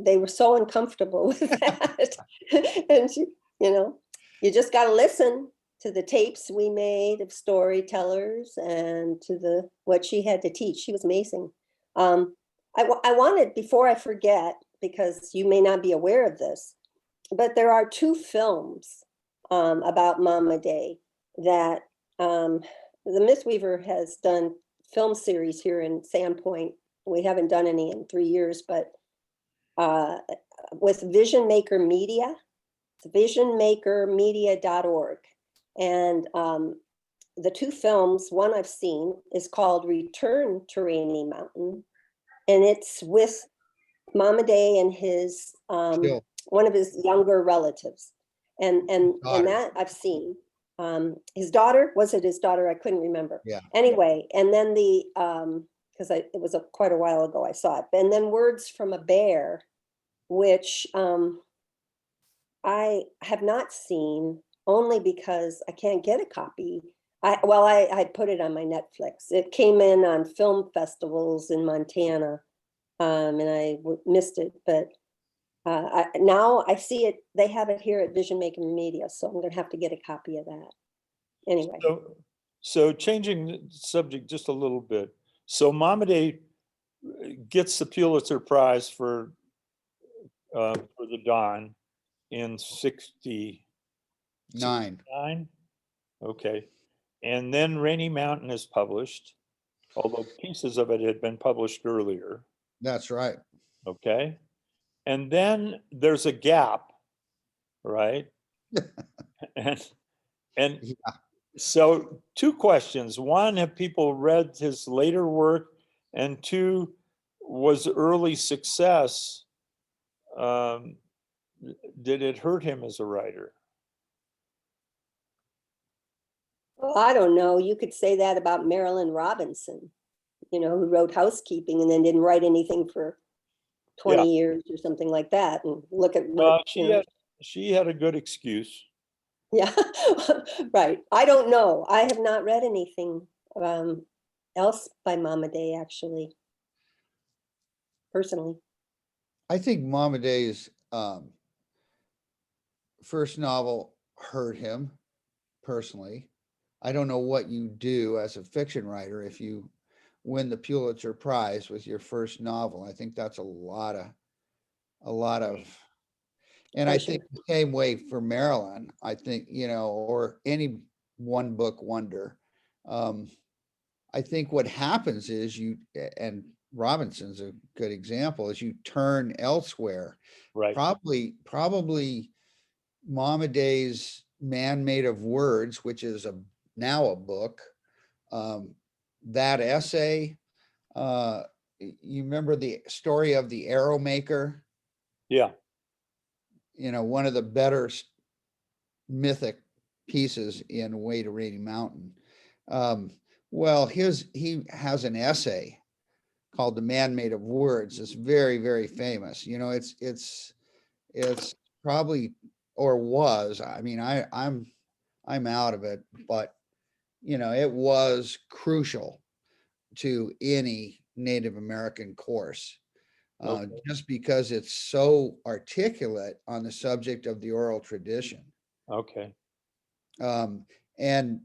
they were so uncomfortable with that. And you just got to listen to the tapes we made of storytellers and to what she had to teach. She was amazing. I wanted, before I forget, because you may not be aware of this, but there are 2 films about Momaday that the Mythweaver has done film series here in Sandpoint. We haven't done any in 3 years, but with Vision Maker Media, visionmakermedia.org. And the 2 films, one I've seen is called Return to Rainy Mountain. And it's with Momaday and his one of his younger relatives, and that I've seen. His daughter, was it his daughter? I couldn't remember. Yeah. Anyway, and then because it was quite a while ago I saw it, and then Words from a Bear, which I have not seen, only because I can't get a copy. I put it on my Netflix. It came in on film festivals in Montana, and I missed it. But now I see it. They have it here at Vision Maker Media, so I'm going to have to get a copy of that. Anyway. So changing the subject just a little bit. So Momaday gets the Pulitzer Prize for the Dawn in 69. Okay. And then Rainy Mountain is published, although pieces of it had been published earlier. That's right. Okay. And then there's a gap, right? and Yeah. So 2 questions. 1, have people read his later work? And 2, was early success, did it hurt him as a writer? Well, I don't know. You could say that about Marilyn Robinson, who wrote Housekeeping and then didn't write anything for 20 years or something like that. And look at what she had a good excuse. Yeah, right. I don't know. I have not read anything else by Momaday, actually, personally. I think Momaday's first novel hurt him personally. I don't know what you do as a fiction writer if you win the Pulitzer Prize with your first novel. I think that's a lot of, and I Pressure. think the same way for Marilyn. I think, or any one book wonder. I think what happens is and Robinson's a good example, is you turn elsewhere. Right. Probably Momaday's Man Made of Words, which is now a book. That essay, you remember the story of the arrow maker? Yeah. One of the better mythic pieces in Way to Rainy Mountain. Well, he has an essay called The Man Made of Words. It's very, very famous. It's probably, or was, I mean, I'm out of it, but it was crucial to any Native American course. Okay. Just because it's so articulate on the subject of the oral tradition. Okay. And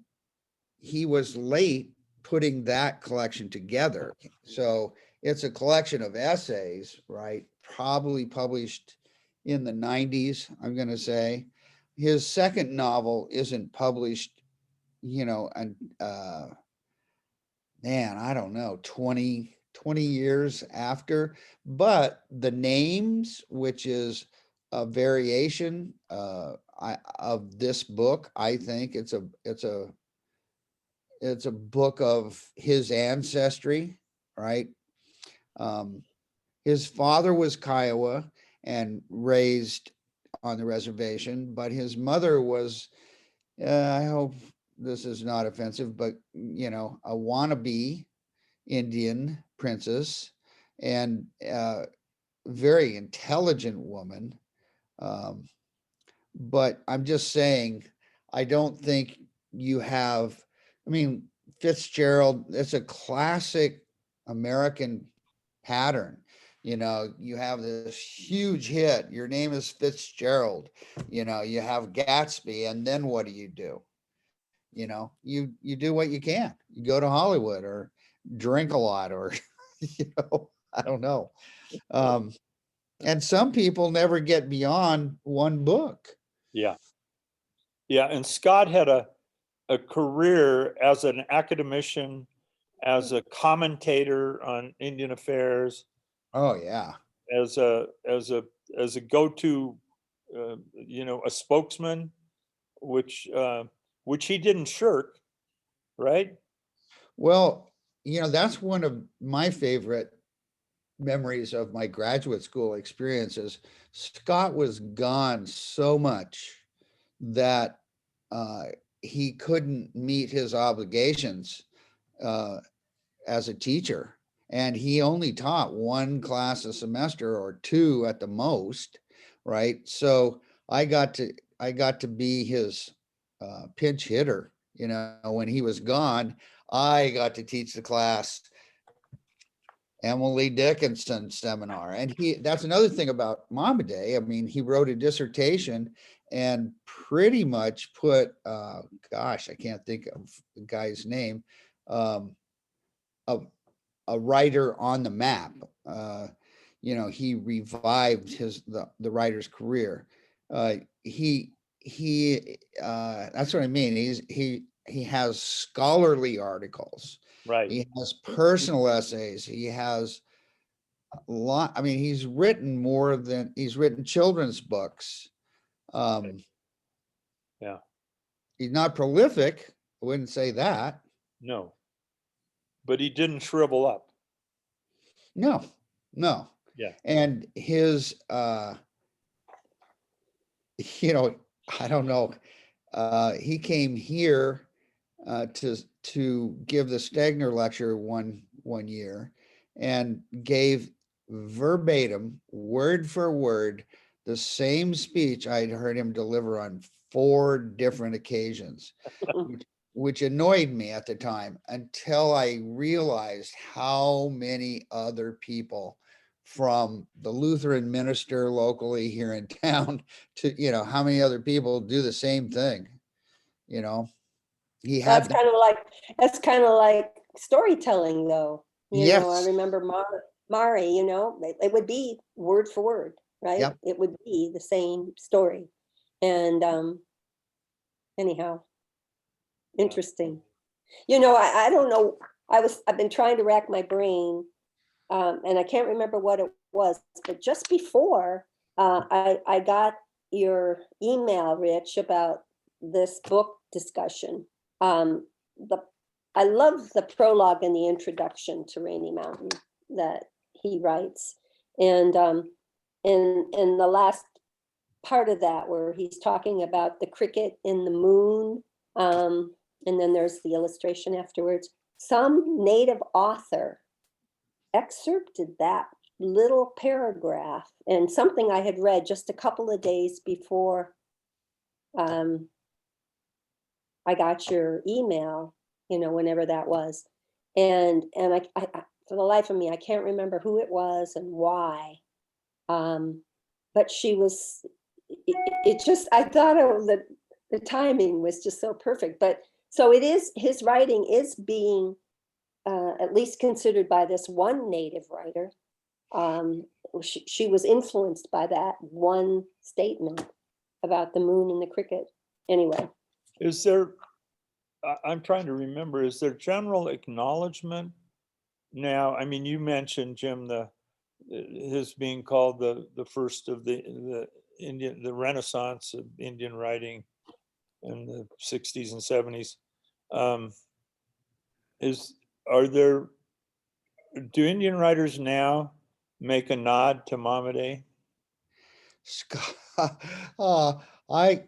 he was late putting that collection together. So it's a collection of essays, right? Probably published in the 90s, I'm going to say. His second novel isn't published, and man, I don't know, 20 years after. But The Names, which is a variation of this book, I think it's a book of his ancestry, right? His father was Kiowa and raised on the reservation, but his mother was, I hope this is not offensive, but a wannabe Indian princess and very intelligent woman. But I'm just saying, I don't think you have, I mean, Fitzgerald, it's a classic American pattern. You have this huge hit. Your name is Fitzgerald. You have Gatsby, and then what do? You do what you can. You go to Hollywood or drink a lot, or I don't know. And some people never get beyond one book. Yeah. Yeah. And Scott had a career as an academician, as a commentator on Indian affairs, Oh yeah. as a go-to, a spokesman, which he didn't shirk, right? Well, that's one of my favorite memories of my graduate school experiences. Scott was gone so much that he couldn't meet his obligations as a teacher. And he only taught one class a semester or two at the most, right? So I got to be his pinch hitter. When he was gone, I got to teach the class Emily Dickinson seminar. And that's another thing about Momaday. I mean, he wrote a dissertation and pretty much put, gosh, I can't think of the guy's name, a writer on the map. He revived the writer's career. That's what I mean. He has scholarly articles. Right. He has personal essays. He has a lot. I mean, he's written children's books. Yeah. He's not prolific. I wouldn't say that. No. But he didn't shrivel up. No. Yeah. And his, I don't know. He came here to give the Stegner lecture one year and gave verbatim, word for word, the same speech I'd heard him deliver on 4 different occasions, which annoyed me at the time until I realized how many other people, from the Lutheran minister locally here in town to, how many other people do the same thing. He had, That's kind of like storytelling, though. I yes, remember Mari, it would be word for word, right? Yep. It would be the same story. And anyhow, interesting. I don't know. I've been trying to rack my brain, and I can't remember what it was, but just before I got your email, Rich, about this book discussion. I love the prologue and the introduction to Rainy Mountain that he writes. And in the last part of that, where he's talking about the cricket in the moon, and then there's the illustration afterwards, some native author excerpted that little paragraph and something I had read just a couple of days before I got your email, whenever that was. And I for the life of me, I can't remember who it was and why. But she was, it just, I thought the timing was just so perfect. But so it is, his writing is being at least considered by this one native writer. She was influenced by that one statement about the moon and the cricket. Anyway. Is there, I'm trying to remember, is there general acknowledgement now? I mean, you mentioned, Jim, his being called the first of the Renaissance of Indian writing in the 60s and 70s. Do Indian writers now make a nod to Momaday? I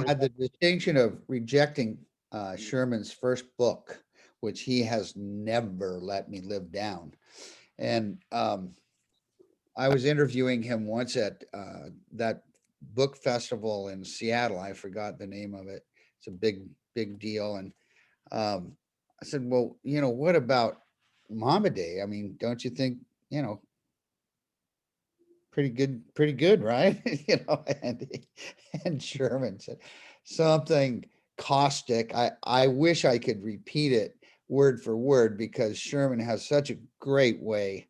had the distinction of rejecting Sherman's first book, which he has never let me live down. And I was interviewing him once at that book festival in Seattle. I forgot the name of it. It's a big deal. And I said, well, what about Momaday? I mean, don't you think, pretty good, right? And Sherman said something caustic. I wish I could repeat it word for word, because Sherman has such a great way,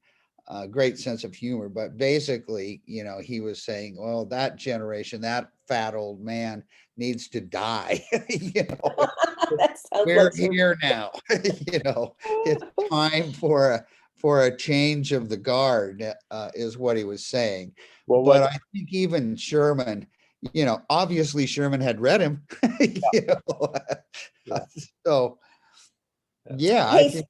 great sense of humor. But basically, he was saying, well, that generation, that fat old man needs to die. That sounds We're like some- here now. It's time for a change of the guard, is what he was saying. Well, But I think even Sherman, obviously Sherman had read him. So yeah, I Hey, think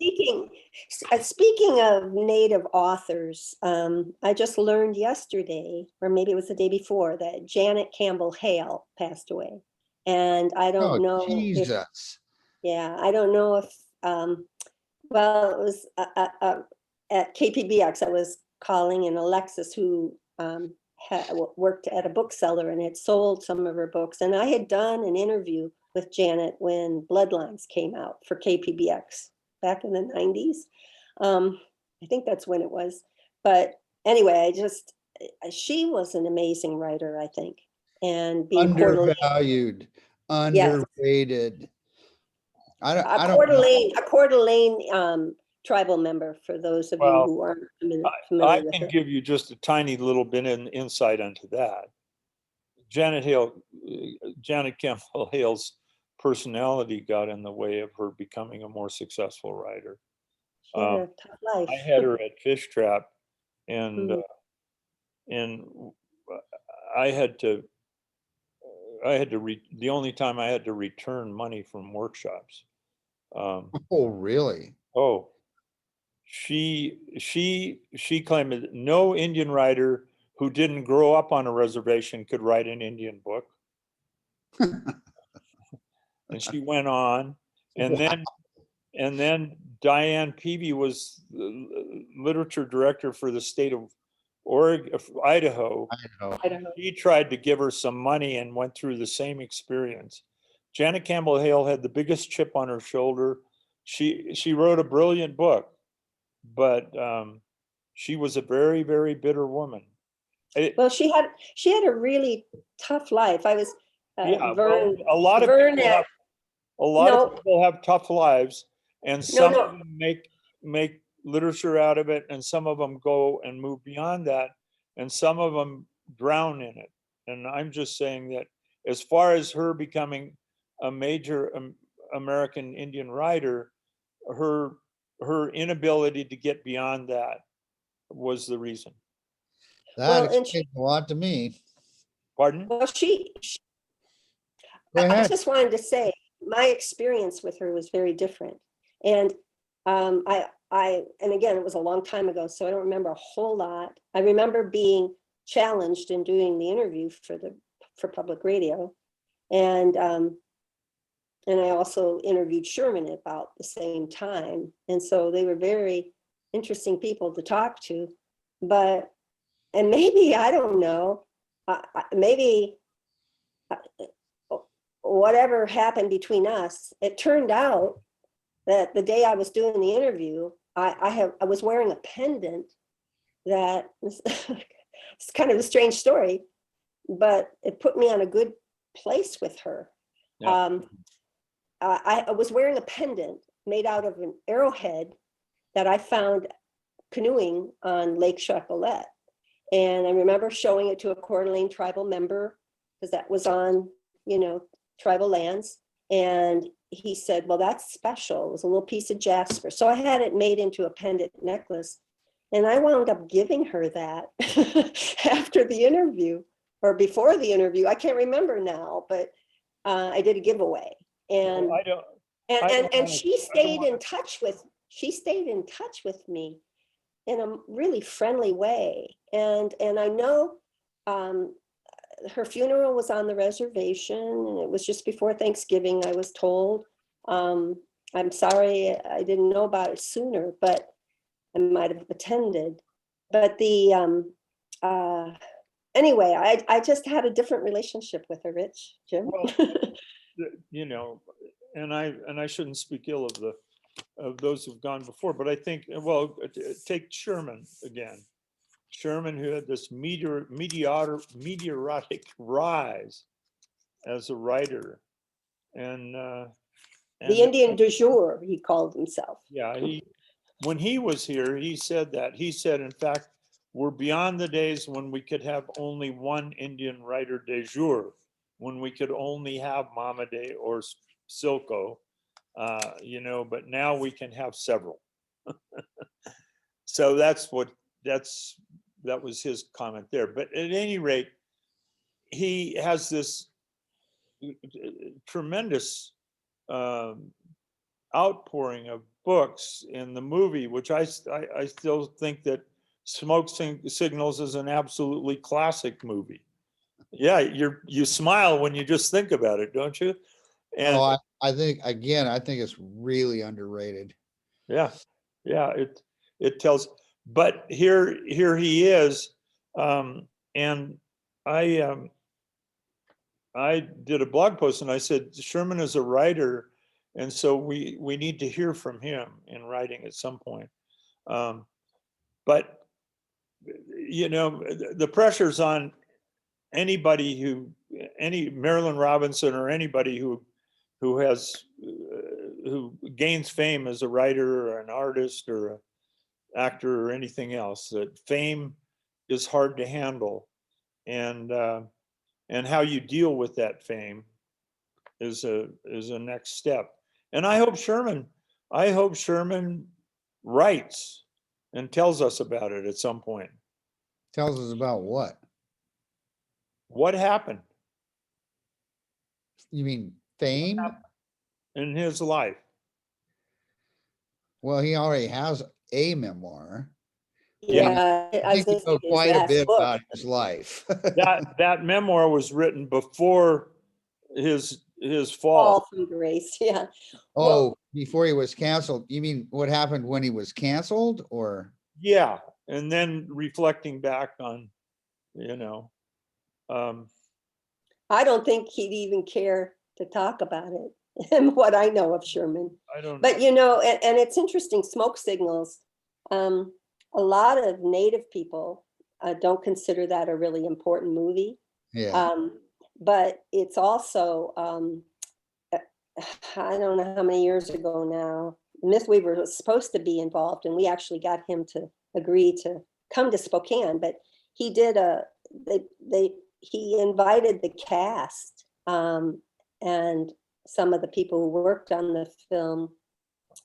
speaking of native authors, I just learned yesterday, or maybe it was the day before, that Janet Campbell Hale passed away. And I don't know if, Jesus. yeah, I don't know if, well, it was at KPBX, I was calling, and Alexis, who worked at a bookseller and had sold some of her books. And I had done an interview with Janet when Bloodlines came out for KPBX back in the 90s. I think that's when it was. But anyway, she was an amazing writer, I think. And being Undervalued, underrated. I don't know. A Coeur d'Alene tribal member, for those of you Well, who aren't I familiar with can her. give you just a tiny little bit of insight into that. Janet Campbell Hale's personality got in the way of her becoming a more successful writer. She had a tough life. I had her at Fish Trap, and I had to the only time I had to return money from workshops. Oh, really? Oh, she claimed that no Indian writer who didn't grow up on a reservation could write an Indian book. And she went on, and then Dianne Peaby was the literature director for the state of Idaho. Idaho. Idaho. He tried to give her some money and went through the same experience. Janet Campbell Hale had the biggest chip on her shoulder. She wrote a brilliant book, but she was a very, very bitter woman. Well, she had a really tough life. I was Yeah, well, Vern. a lot of Vern people at- have, a lot No. of people have tough lives, and some no. of them make literature out of it, and some of them go and move beyond that, and some of them drown in it. And I'm just saying that as far as her becoming a major American Indian writer, her inability to get beyond that was the reason. That Well, and explains a lot to me. Pardon? Well, Go I ahead. just wanted to say, my experience with her was very different. And and again, it was a long time ago, so I don't remember a whole lot. I remember being challenged in doing the interview for public radio. And I also interviewed Sherman at about the same time. And so they were very interesting people to talk to. And maybe, I don't know, maybe whatever happened between us, it turned out that the day I was doing the interview, I was wearing a pendant that it's kind of a strange story, but it put me on a good place with her. Yeah. I was wearing a pendant made out of an arrowhead that I found canoeing on Lake Chocolat. And I remember showing it to a Coeur d'Alene tribal member, because that was on, tribal lands. And he said, well, that's special. It was a little piece of jasper. So I had it made into a pendant necklace. And I wound up giving her that after the interview or before the interview. I can't remember now, but I did a giveaway. And Well, I don't and wanna- she stayed in touch with me in a really friendly way. And I know her funeral was on the reservation, and it was just before Thanksgiving, I was told. I'm sorry I didn't know about it sooner, but I might have attended. But anyway, I just had a different relationship with her, Rich, Jim. Well, and I shouldn't speak ill of those who've gone before, but I think, well, take Sherman again. Sherman, who had this meteoric rise as a writer, and The Indian du jour, he called himself. yeah, when he was here, he said that. He said, in fact, we're beyond the days when we could have only one Indian writer de jour, when we could only have Momaday or Silko, but now we can have several. So that was his comment there. But at any rate, he has this tremendous outpouring of books in the movie, which I still think that Smoke Signals is an absolutely classic movie. Yeah, you smile when you just think about it, don't you? And I think it's really underrated. yeah, it tells. But here he is, and I did a blog post and I said Sherman is a writer, and so we need to hear from him in writing at some point. But the pressure's on anybody any Marilyn Robinson or anybody who gains fame as a writer or an artist or an actor or anything else. That fame is hard to handle, and how you deal with that fame is a next step. And I hope Sherman writes and tells us about it at some point. Tells us about what? What happened You mean fame? in his life? Well, he already has a memoir. Yeah, I think we know quite a bit about his life. That memoir was written before his fall. All from grace, yeah. Oh, before he was canceled. You mean what happened when he was canceled, or? Yeah, and then reflecting back on, you know, I don't think he'd even care to talk about it, and what I know of Sherman. I don't know. But you know, and it's interesting, Smoke Signals, a lot of Native people don't consider that a really important movie. Yeah. But it's also, I don't know how many years ago now, Myth Weaver was supposed to be involved, and we actually got him to agree to come to Spokane, but he did he invited the cast, and some of the people who worked on the film.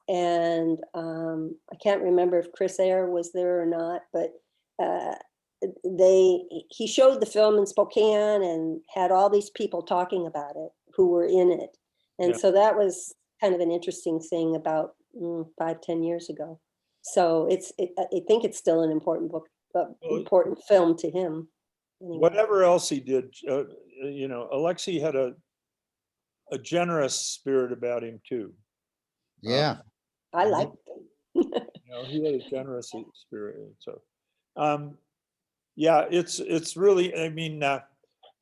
And I can't remember if Chris Eyre was there or not, but he showed the film in Spokane and had all these people talking about it who were in it. And Yeah. so that was kind of an interesting thing about 5-10 years ago. So I think it's still an important book, important film to him. Anyway. Whatever else he did, you know, Alexie had a generous spirit about him too. Yeah. I liked him. You know, he had a generous spirit. So, yeah, it's really, I mean,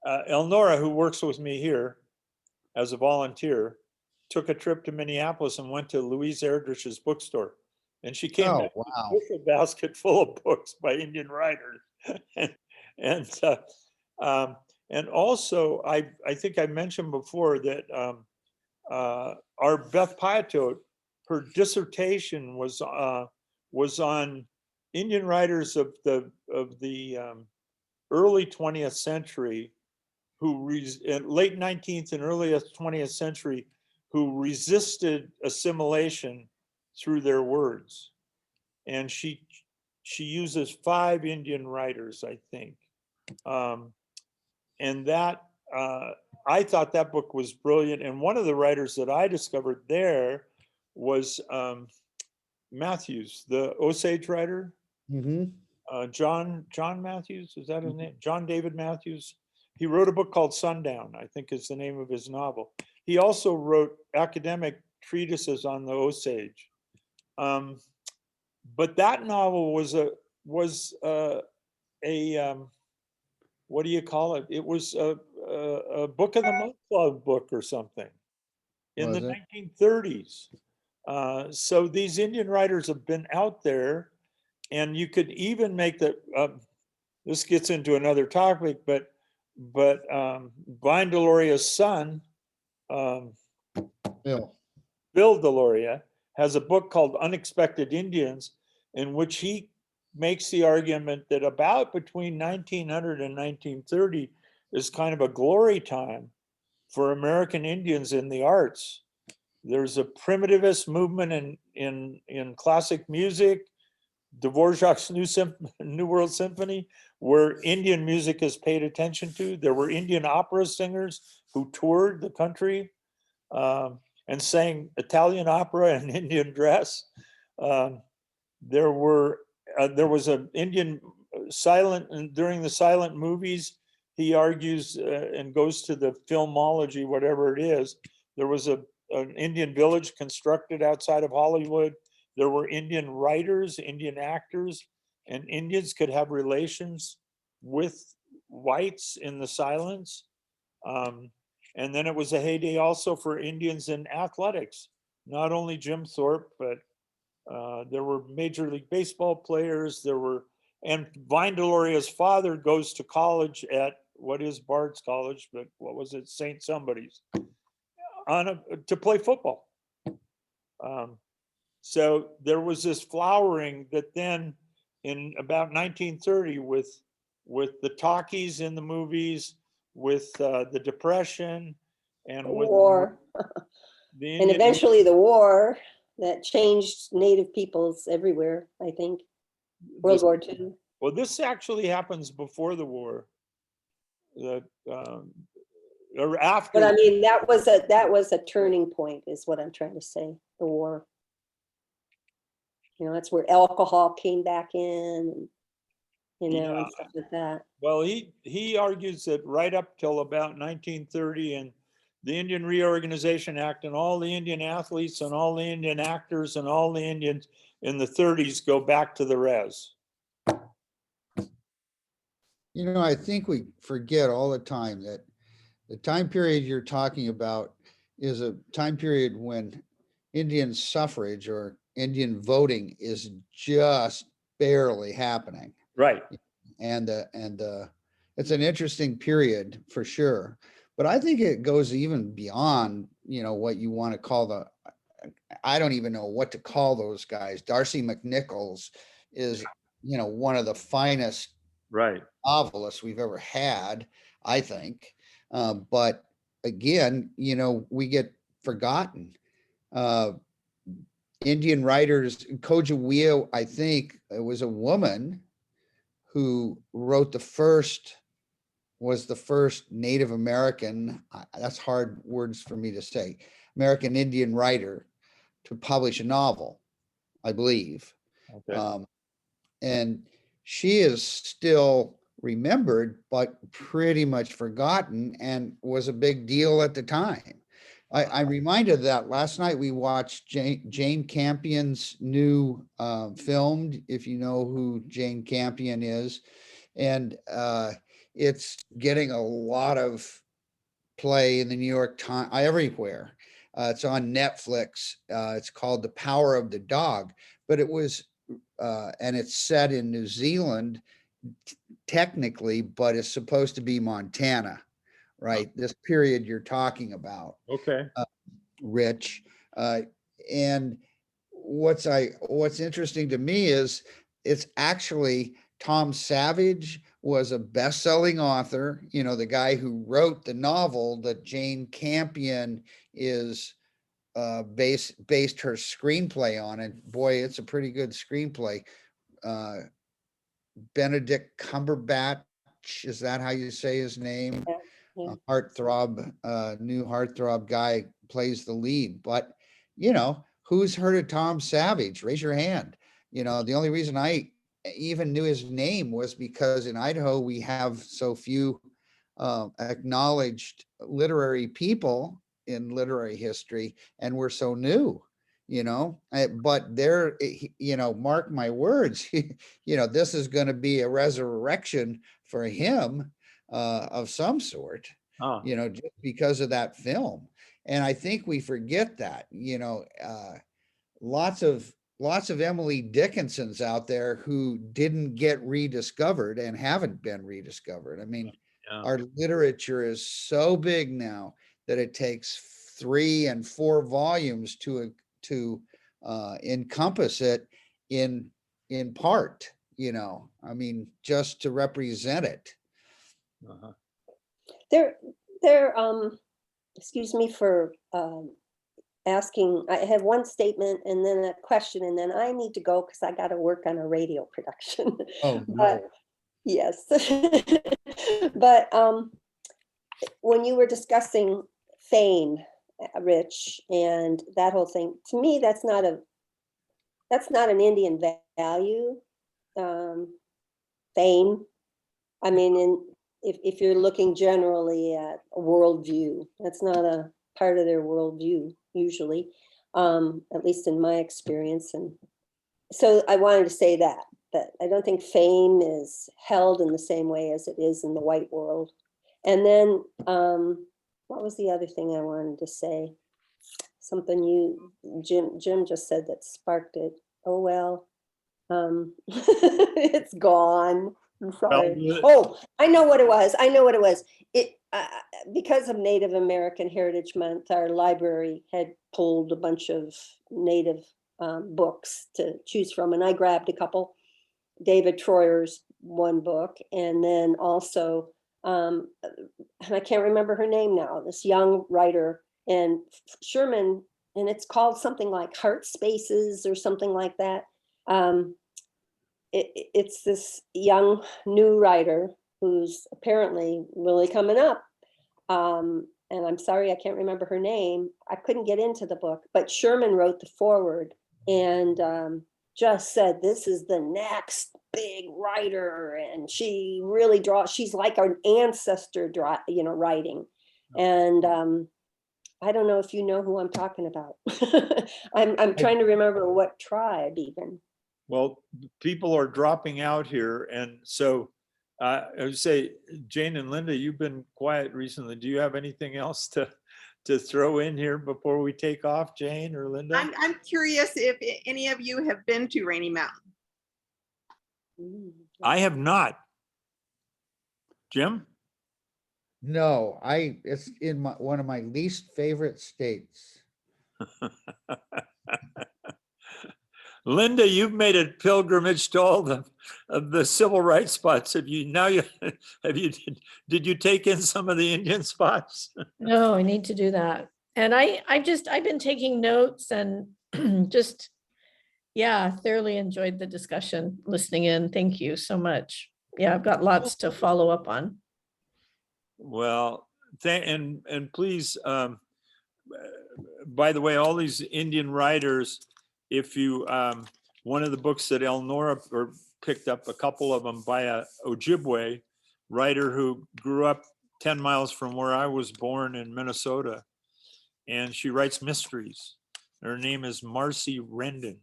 Elnora, who works with me here as a volunteer, took a trip to Minneapolis and went to Louise Erdrich's bookstore. And she came back with wow. a bushel basket full of books by Indian writers. And also, I think I mentioned before that our Beth Piatot, her dissertation was on Indian writers of the early 20th century, late 19th and early 20th century, who resisted assimilation through their words. And she uses 5 Indian writers, I think. And that, I thought that book was brilliant. And one of the writers that I discovered there was Matthews, the Osage writer. Mm-hmm. John Matthews, is that his name? John David Matthews. He wrote a book called Sundown, I think is the name of his novel. He also wrote academic treatises on the Osage. But that novel was a what do you call it? It was a Book of the Month Club book or something in the 1930s. So these Indian writers have been out there, and you could even make the, this gets into another topic, but Vine Deloria's son, Bill. Bill Deloria, has a book called Unexpected Indians, in which he makes the argument that about between 1900 and 1930 is kind of a glory time for American Indians in the arts. There's a primitivist movement in classic music, Dvorak's New World Symphony, where Indian music is paid attention to. There were Indian opera singers who toured the country and sang Italian opera in Indian dress. There was an Indian silent, during the silent movies, he argues and goes to the filmology, whatever it is. There was an Indian village constructed outside of Hollywood. There were Indian writers, Indian actors, and Indians could have relations with whites in the silence. And then it was a heyday also for Indians in athletics. Not only Jim Thorpe, but there were Major League Baseball players. And Vine Deloria's father goes to college at, what is Bard's College, but what was it, St. Somebody's, to play football. So there was this flowering that then in about 1930 with the talkies in the movies, with the Depression, and with war. And eventually the war that changed Native peoples everywhere, I think. World War II. Well, this actually happens before the war. That or after. But I mean, that was a turning point, is what I'm trying to say. The war. You know, that's where alcohol came back in, and, you know, and stuff like that. Well, he argues that right up till about 1930 and the Indian Reorganization Act and all the Indian athletes and all the Indian actors and all the Indians in the 30s go back to the res. You know, I think we forget all the time that the time period you're talking about is a time period when Indian suffrage or Indian voting is just barely happening. Right. And it's an interesting period for sure. But I think it goes even beyond, you know, what you want to call I don't even know what to call those guys. Darcy McNichols is, you know, one of the finest Right. novelists we've ever had, I think. But again, you know, we get forgotten. Uh, Indian writers, Koja, I think it was a woman who wrote was the first Native American, that's hard words for me to say, American Indian writer to publish a novel, I believe. Okay. And she is still remembered, but pretty much forgotten and was a big deal at the time. I'm reminded of that last night we watched Jane Campion's new film, if you know who Jane Campion is. And it's getting a lot of play in the New York Times, everywhere. It's on Netflix. It's called The Power of the Dog, but it was, and it's set in New Zealand technically, but it's supposed to be Montana, right? This period you're talking about, Okay. Rich. And what's interesting to me is it's actually Tom Savage was a best-selling author, you know, the guy who wrote the novel that Jane Campion is based her screenplay on. And boy, it's a pretty good screenplay. Benedict Cumberbatch, is that how you say his name? Yeah, yeah. Heartthrob, new heartthrob guy plays the lead. But, you know, who's heard of Tom Savage? Raise your hand. You know, the only reason I even knew his name was because in Idaho we have so few acknowledged literary people in literary history, and we're so new, you know. But there, you know, mark my words, you know, this is going to be a resurrection for him of some sort, Oh, you know, just because of that film. And I think we forget that, you know, lots of Emily Dickinsons out there who didn't get rediscovered and haven't been rediscovered. I mean, yeah. our literature is so big now that it takes 3 and 4 volumes to encompass it in part, you know, I mean, just to represent it. Uh-huh. There, excuse me for asking, I have one statement and then a question, and then I need to go because I got to work on a radio production. Oh, But no. yes. But when you were discussing fame, Rich, and that whole thing, to me, that's not an Indian value. Fame. I mean, if you're looking generally at a worldview, that's not a part of their worldview usually, at least in my experience. And so I wanted to say that I don't think fame is held in the same way as it is in the white world. And then what was the other thing I wanted to say? Something Jim just said that sparked it. Oh, well, it's gone. I'm sorry. Oh, I know what it was. It because of Native American Heritage Month, our library had pulled a bunch of Native books to choose from, and I grabbed a couple. David Troyer's one book, and then also, and I can't remember her name now, this young writer, and Sherman, and it's called something like Heart Spaces or something like that. It's this young new writer who's apparently really coming up. And I'm sorry, I can't remember her name. I couldn't get into the book, but Sherman wrote the foreword and just said, this is the next big writer. And she really she's like an ancestor, writing. And I don't know if you know who I'm talking about. I'm trying to remember what tribe even. Well, people are dropping out here. And so I would say, Jane and Linda, you've been quiet recently. Do you have anything else to throw in here before we take off, Jane or Linda? I'm curious if any of you have been to Rainy Mountain. I have not. Jim? No, it's in one of my least favorite states. Linda, you've made a pilgrimage to all of the civil rights spots. Did you take in some of the Indian spots? No, I need to do that. And I've been taking notes and just, yeah, thoroughly enjoyed the discussion, listening in. Thank you so much. Yeah, I've got lots to follow up on. Well, and please, by the way, all these Indian writers, if you, one of the books that Elnora picked up, a couple of them by a Ojibwe writer who grew up 10 miles from where I was born in Minnesota. And she writes mysteries. Her name is Marcy Rendon.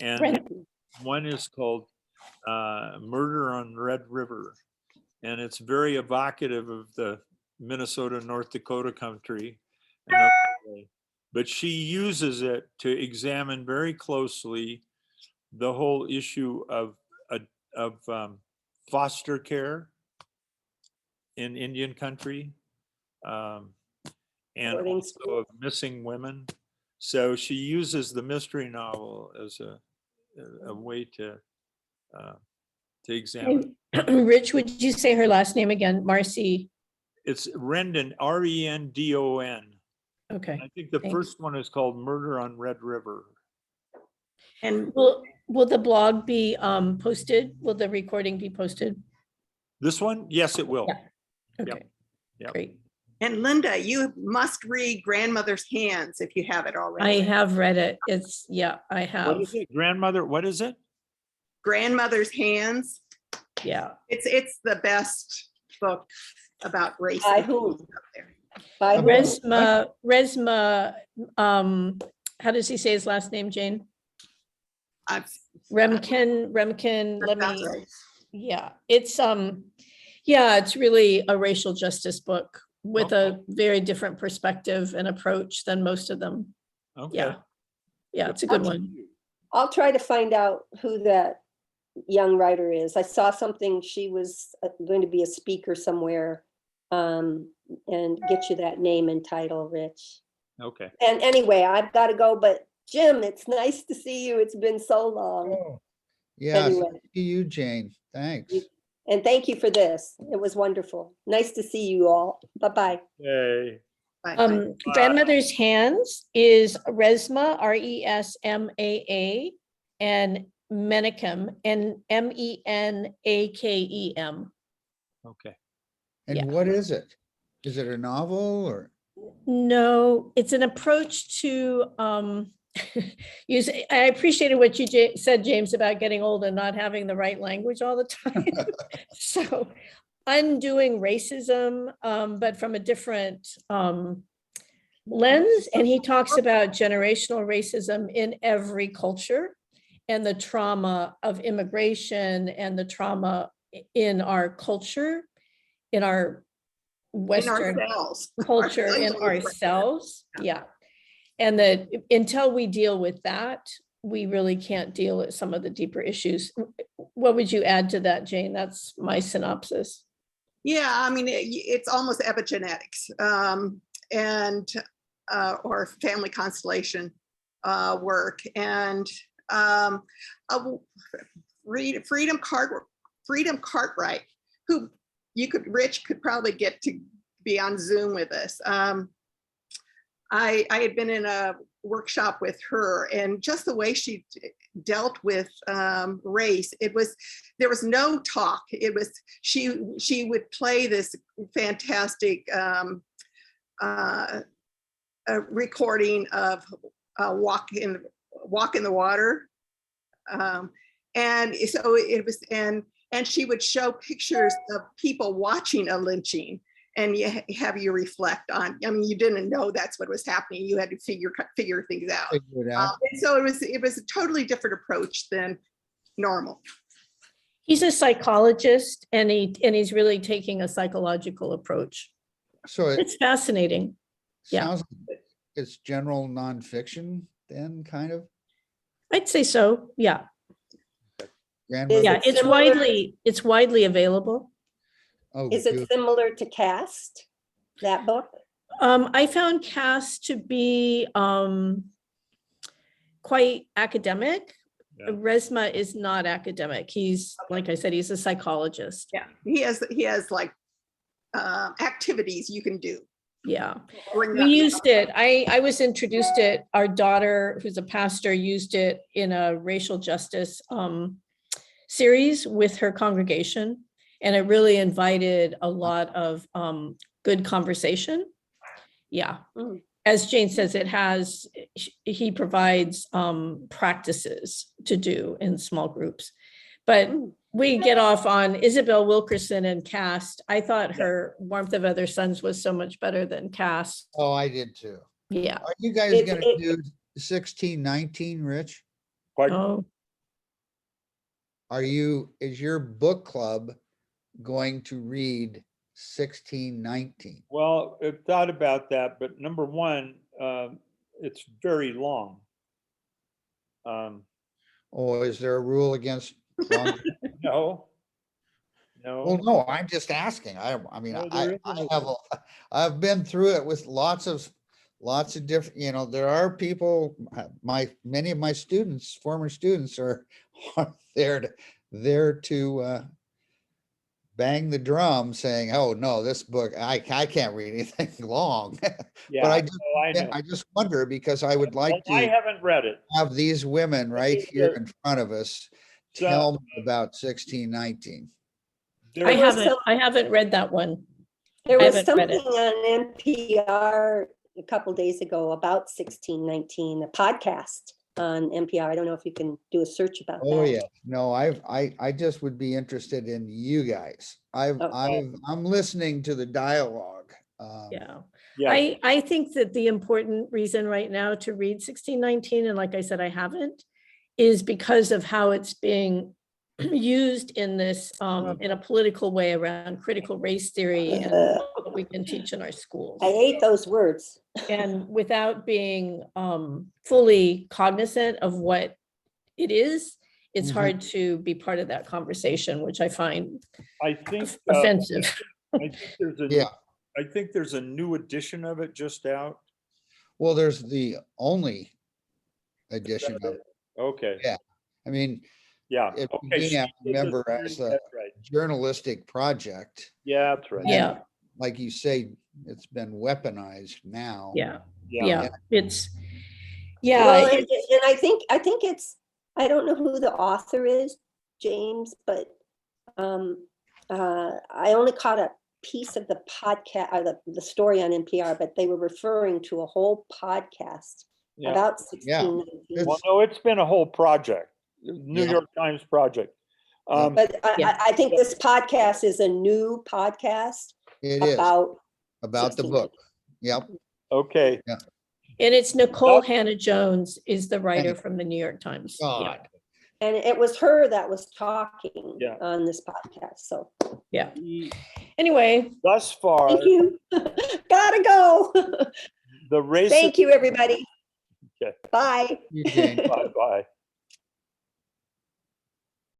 And one is called Murder on Red River. And it's very evocative of the Minnesota, North Dakota country. But she uses it to examine very closely the whole issue of foster care in Indian country, and Boarding also school. of missing women. So she uses the mystery novel as a way to examine. Rich, would you say her last name again? Marcy? It's Rendon, Rendon. Okay. I think the Thanks. first one is called Murder on Red River. And Will the blog be posted? Will the recording be posted? This one? Yes, it will. Yeah. Okay. Yep. Great. And Linda, you must read Grandmother's Hands if you have it already. I have read it. It's, yeah, I What have. is it? Grandmother, what is it? Grandmother's Hands. Yeah. It's the best book about race. By whom? out there. By whom? Resma, how does he say his last name, Jane? Remken, let That's me, right. yeah, it's really a racial justice book with a very different perspective and approach than most of them. Okay. Yeah. Yeah, it's a good one. I'll try to find out who that young writer is. I saw something, she was going to be a speaker somewhere, and get you that name and title, Rich. Okay. And anyway, I've got to go, but Jim, it's nice to see you. It's been so long. Oh, yeah, Anyway. thank you, Jane. Thanks. And thank you for this. It was wonderful. Nice to see you all. Bye-bye. Yay. Bye. Grandmother's Hands is Resma, Resmaa, and Menakem, and Menakem. Okay. And Yeah. what is it? Is it a novel or? No, it's an approach to use. I appreciated what you said, James, about getting old and not having the right language all the time. So undoing racism, but from a different lens. And he talks about generational racism in every culture and the trauma of immigration and the trauma in our culture, in our Western ourselves. culture, in ourselves. Yeah. And that until we deal with that, we really can't deal with some of the deeper issues. What would you add to that, Jane? That's my synopsis. Yeah, I mean, it's almost epigenetics, and or family constellation work, and Freedom Cartwright, who Rich could probably get to be on Zoom with us. I had been in a workshop with her, and just the way she dealt with race, there was no talk. It was she would play this fantastic recording of Walk in the Water, and so it was, and she would show pictures of people watching a lynching, and have you reflect on. I mean, you didn't know that's what was happening. You had to figure things out. Figure it out. And so it was a totally different approach than normal. He's a psychologist and he's really taking a psychological approach. So it It's fascinating. yeah. sounds like it's general nonfiction then, kind of? I'd say so. Yeah. Grandmother? Yeah. it similar- It's widely available. Oh, Is it good. similar to Cast, that book? I found Cass to be quite academic. Yeah. Resma is not academic. He's, like I said, he's a psychologist. Yeah, he has like activities you can do. Yeah. Bring We up- used it. I was introduced it. Our daughter, who's a pastor, used it in a racial justice series with her congregation. And it really invited a lot of good conversation. Yeah. Mm. As Jane says, he provides practices to do in small groups. But we get off on Isabel Wilkerson and Cast. I thought her Warmth of Other Suns was so much better than Cast. Oh, I did too. Yeah. Are you guys It- gonna it- do 1619, Rich? Pardon? Oh, Is your book club going to read 1619? Well, I've thought about that, but number one, it's very long. Or is there a rule against? long- No. Well, No, no, I'm just asking. I mean, No, I there isn't a have, I've been through it with lots of different, there are people, many of my students, former students are there to bang the drum saying, oh, no, this book, I can't read anything long. yeah, But I know. I just wonder, because I would like Well, I to haven't read it. have these women right think here that- in front of us So, tell me about 1619. there- I haven't read that one. There I was haven't read something it. on NPR a couple days ago about 1619, a podcast on NPR. I don't know if you can do a search about that. Oh, yeah. No, I just would be interested in you guys. Okay. I'm listening to the dialogue. Yeah. Yeah, I think that the important reason right now to read 1619, and like I said, I haven't, is because of how it's being used in this, in a political way around critical race theory and what we can teach in our schools. I hate those words. And without being fully cognizant of what it is, it's Mhm. hard to be part of that conversation, which I find I think. offensive. I think there's a. Yeah. I think there's a new edition of it just out. Well, there's the only edition of it. Okay, Yeah. I mean, yeah. it Okay, began, she I did this remember, very- as a That's right. journalistic project. Yeah, that's right. Yeah, Like you say, it's been weaponized now. yeah, Yeah. yeah. It's, yeah, Well, and it's- and I think it's, I don't know who the author is, James, but I only caught a piece of the podcast, or the story on NPR, but they were referring to a whole podcast Yeah. about Yeah. 1619. Well, no, it's been a whole project, New Yeah. York Times project. But Yeah. I think this podcast is a new podcast It is about about the 1619. book. Yep. Okay, and it's Nicole Hannah-Jones is the writer Thank from the New York Times. Yeah. God. And it was her that was talking Yeah. on this podcast. So Yeah. Anyway, thus far, thank you. Gotta go. the race. Thank you, everybody. Okay. Bye. You, Jane. Bye-bye.